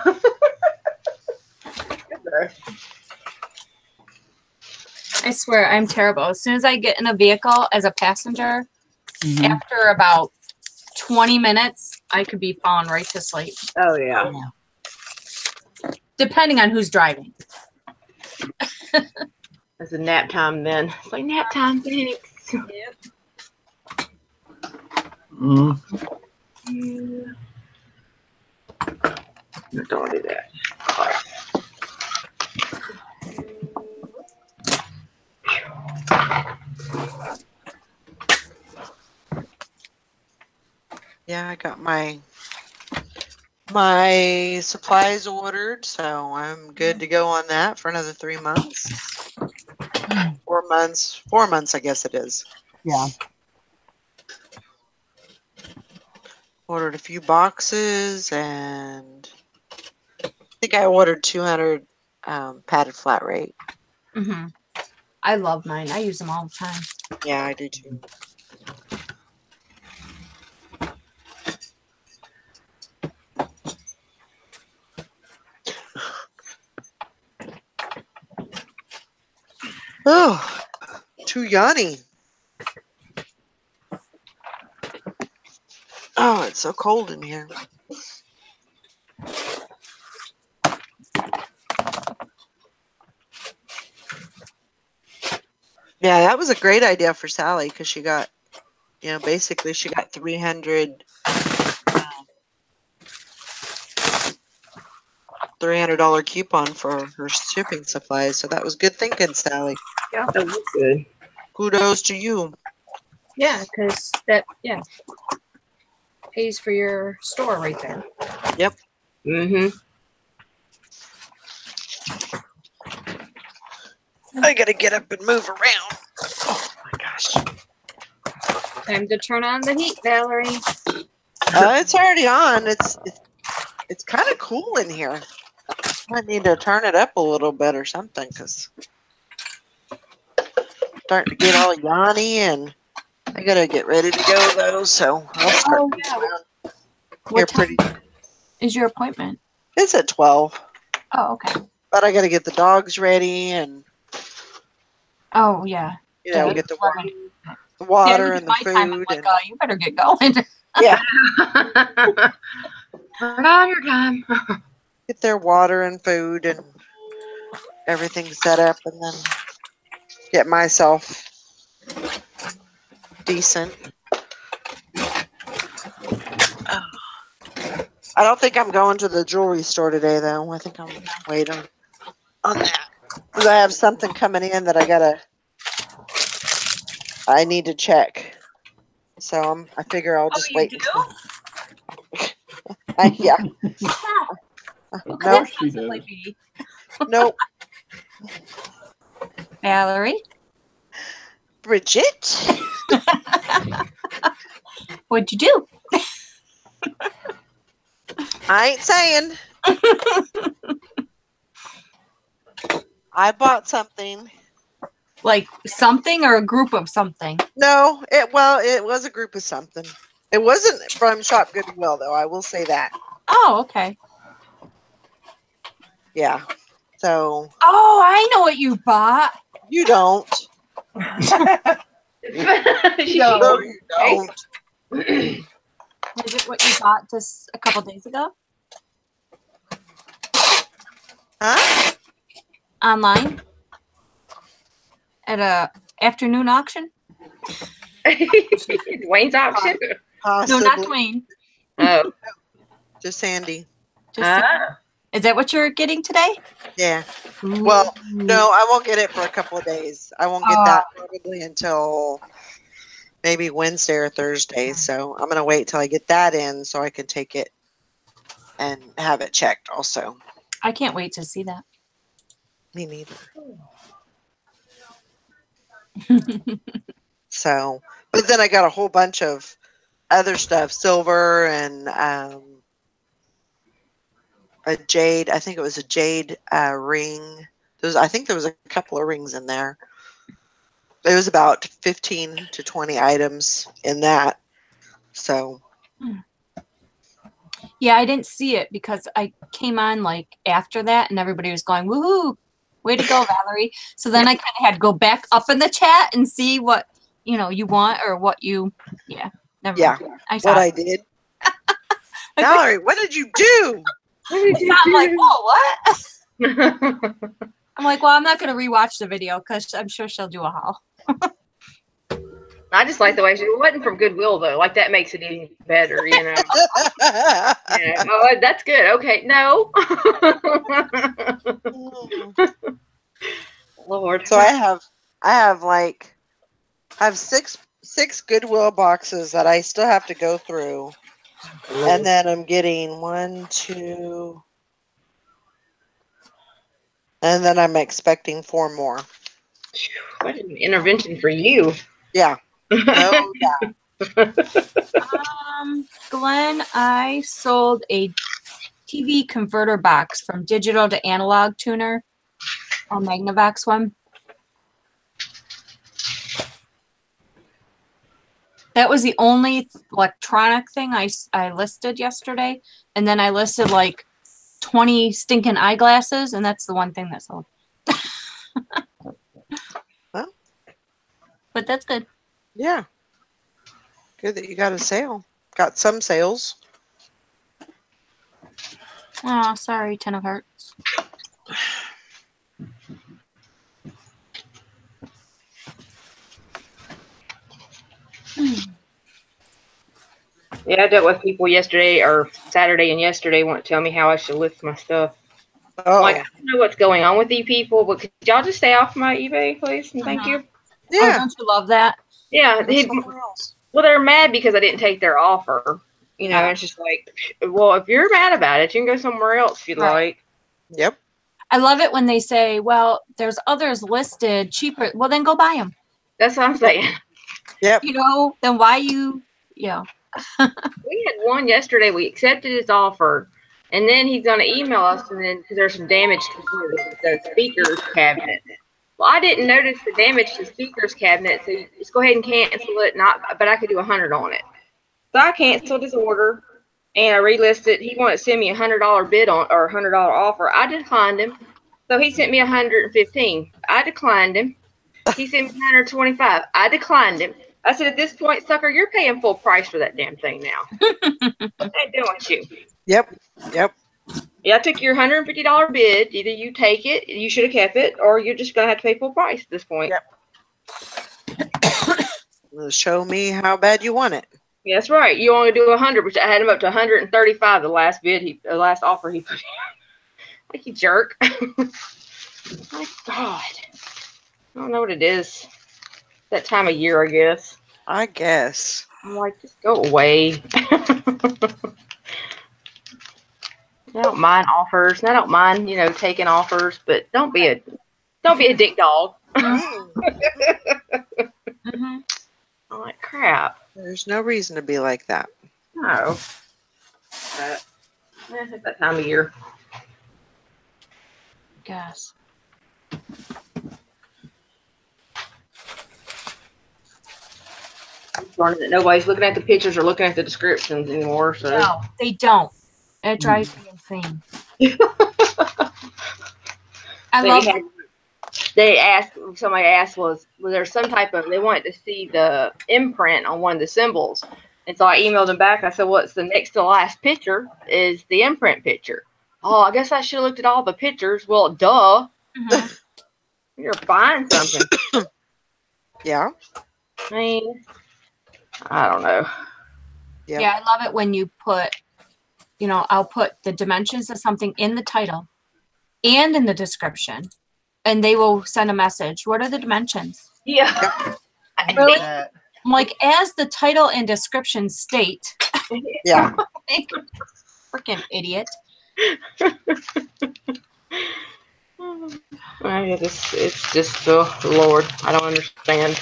I swear I'm terrible. As soon as I get in a vehicle as a passenger, after about 20 minutes, I could be falling right to sleep. Oh, yeah. Depending on who's driving. It's a nap time then. It's like nap time, thanks. Yep. Don't do that. Yeah, I got my supplies ordered, so I'm good to go on that for another 3 months. 4 months. 4 months, I guess it is. Yeah. Ordered a few boxes, and I think I ordered 200 padded flat rate. Mm-hmm. I love mine. I use them all the time. Yeah, I do too. Oh, too yawny. Oh, it's so cold in here. Yeah, that was a great idea for Sally because she got, basically she got $300 coupon for her shipping supplies. So that was good thinking, Sally. Yeah, that was good. Kudos to you. Yeah, because that pays for your store right there. Yep. Mm-hmm. I gotta get up and move around. Oh my gosh. Time to turn on the heat, Valerie. It's already on. It's kind of cool in here. Might need to turn it up a little bit or something because starting to get all yawny, and I gotta get ready to go though. So I'll start moving around here pretty. Is your appointment? It's at 12. Oh, okay. But I gotta get the dogs ready and Oh yeah. get the water and the food. I'm like, you better get going. Yeah. Turn on your time. Get their water and food and everything set up, and then get myself decent. I don't think I'm going to the jewelry store today, though. I think I'm waiting on that because I have something coming in that I need to check. So I figure I'll just wait. Yeah. No, she did. Nope. Valerie? Bridget? What'd you do? I ain't saying. I bought something. Like something or a group of something? No, it was a group of something. It wasn't from Shop Goodwill, though. I will say that. Oh, okay. Yeah. So. Oh, I know what you bought. You don't. No, you don't. Is it what you bought just a couple days ago? Huh? Online? At a afternoon auction? Wayne's auction? Possibly. No, not Dwayne. Oh. Just Sandy. Just is that what you're getting today? Yeah. Well, no, I won't get it for a couple of days. I won't get that probably until maybe Wednesday or Thursday. So I'm gonna wait till I get that in so I can take it and have it checked also. I can't wait to see that. Me neither. So, but then I got a whole bunch of other stuff, silver and a jade. I think it was a jade ring. I think there was a couple of rings in there. It was about 15 to 20 items in that. So. Yeah, I didn't see it because I came on like after that and everybody was going, woohoo, way to go, Valerie. So then I kind of had to go back up in the chat and see what, you want or what you, never mind. What I did. Valerie, what did you do? I'm like, whoa, what? I'm like, well, I'm not going to rewatch the video because I'm sure she'll do a haul. I just like the way it wasn't from Goodwill though. Like that makes it even better, Yeah. Oh, that's good. Okay. No. Lord. So I have six Goodwill boxes that I still have to go through. And then I'm getting 1, 2, and then I'm expecting 4 more. What an intervention for you. Yeah. No, Glenn, I sold a TV converter box from digital to analog tuner, a Magnavox one. That was the only electronic thing I listed yesterday. And then I listed like 20 stinking eyeglasses, and that's the one thing that sold. Well, but that's good. Yeah. Good that you got a sale. Got some sales. Oh, sorry, 10 of Hearts. Yeah, I dealt with people yesterday or Saturday and yesterday want to tell me how I should list my stuff. Like, I don't know what's going on with you people, but could y'all just stay off my eBay, please? And thank you. Yeah. Oh, don't you love that? Yeah. Well, they're mad because I didn't take their offer. It's just like, well, if you're mad about it, you can go somewhere else if you'd like. Yep. I love it when they say, well, there's others listed cheaper. Well, then go buy them. That's what I'm saying. Yep. Then why you, We had one yesterday. We accepted his offer. And then he's going to email us, and then because there's some damage to the speakers cabinet. Well, I didn't notice the damage to the speakers cabinet, so just go ahead and cancel it. But I could do 100 on it. So I canceled his order, and I relisted. He wanted to send me a $100 bid on or $100 offer. I declined him, so he sent me 115. I declined him. He sent me 125. I declined him. I said, at this point, sucker, you're paying full price for that damn thing now. I ain't doing you. Yep. Yeah, I took your $150 bid. Either you take it, you should have kept it, or you're just going to have to pay full price at this point. Yep. Show me how bad you want it. Yeah, that's right. You only do 100, which I had him up to 135 the last last offer he put in. Like, you jerk. My God. I don't know what it is. That time of year, I guess. I'm like, just go away. I don't mind offers, and I don't mind, taking offers, but don't be a dick dog. Mm-hmm. I'm like, crap. There's no reason to be like that. No. But it's that time of year. Guess. That nobody's looking at the pictures or looking at the descriptions anymore. So no, they don't. It drives me insane. Somebody asked was there some type of, they wanted to see the imprint on one of the symbols. And so I emailed them back. I said, what's the next to last picture is the imprint picture. Oh, I guess I should have looked at all the pictures. Well, duh. Mm-hmm. You're buying something. Yeah. I mean, I don't know. Yep. Yeah, I love it when you put, I'll put the dimensions of something in the title and in the description, and they will send a message. What are the dimensions? Yeah. I hate Really? that. I'm like, as the title and description state. Yeah. Freaking idiot. It's just, oh Lord, I don't understand.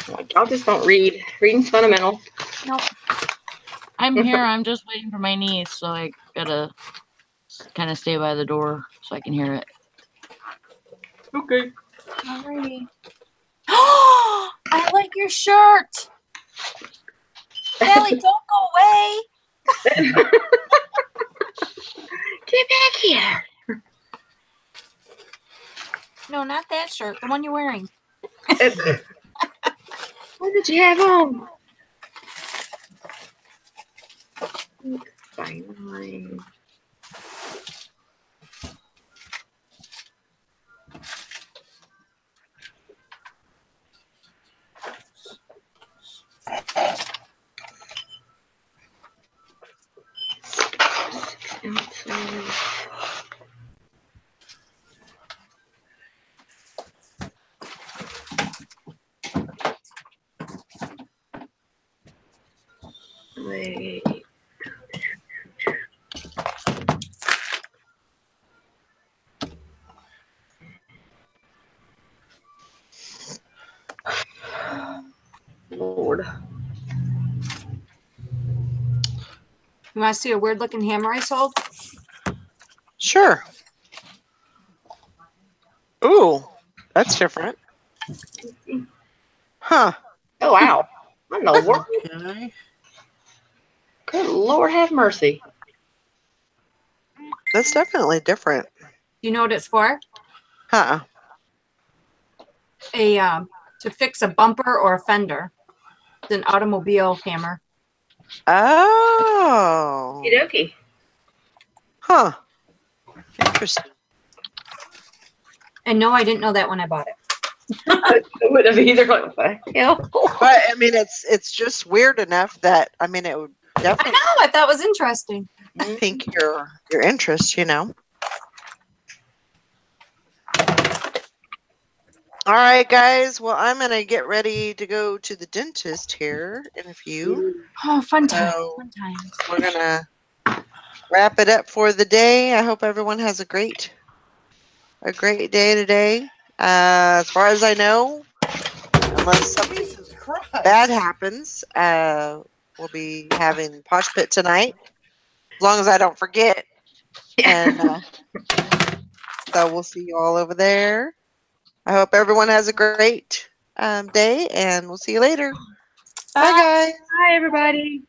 Like, y'all just don't read. Reading's fundamental. Nope. I'm here. I'm just waiting for my niece, so I gotta kind of stay by the door so I can hear it. Okay. Alrighty. I like your shirt. Sally, don't go away. Get back here. No, not that shirt. The one you're wearing. What did you have on? Fine. Wait. Lord. You want to see a weird looking hammer I sold? Sure. Ooh, that's different. Huh. Oh wow. What in the world? Okay. Good Lord have mercy. That's definitely different. You know what it's for? Huh. To fix a bumper or a fender. It's an automobile hammer. Oh. Okie Huh. Interesting. And no, I didn't know that when I bought it. I would have either. Like, what the hell? But I mean, it's just weird enough that I mean, it would I definitely know. I thought it was interesting. pique your interest, you know. All right, guys. Well, I'm gonna get ready to go to the dentist here in a few. Oh, fun time. So Fun times. we're gonna wrap it up for the day. I hope everyone has a great day today. As far as I know, unless something Jesus Christ. bad happens, we'll be having Posh Pit tonight. As long as I don't forget. And so we'll see you all over there. I hope everyone has a great day, and we'll see you later. Bye, guys. Hi, everybody.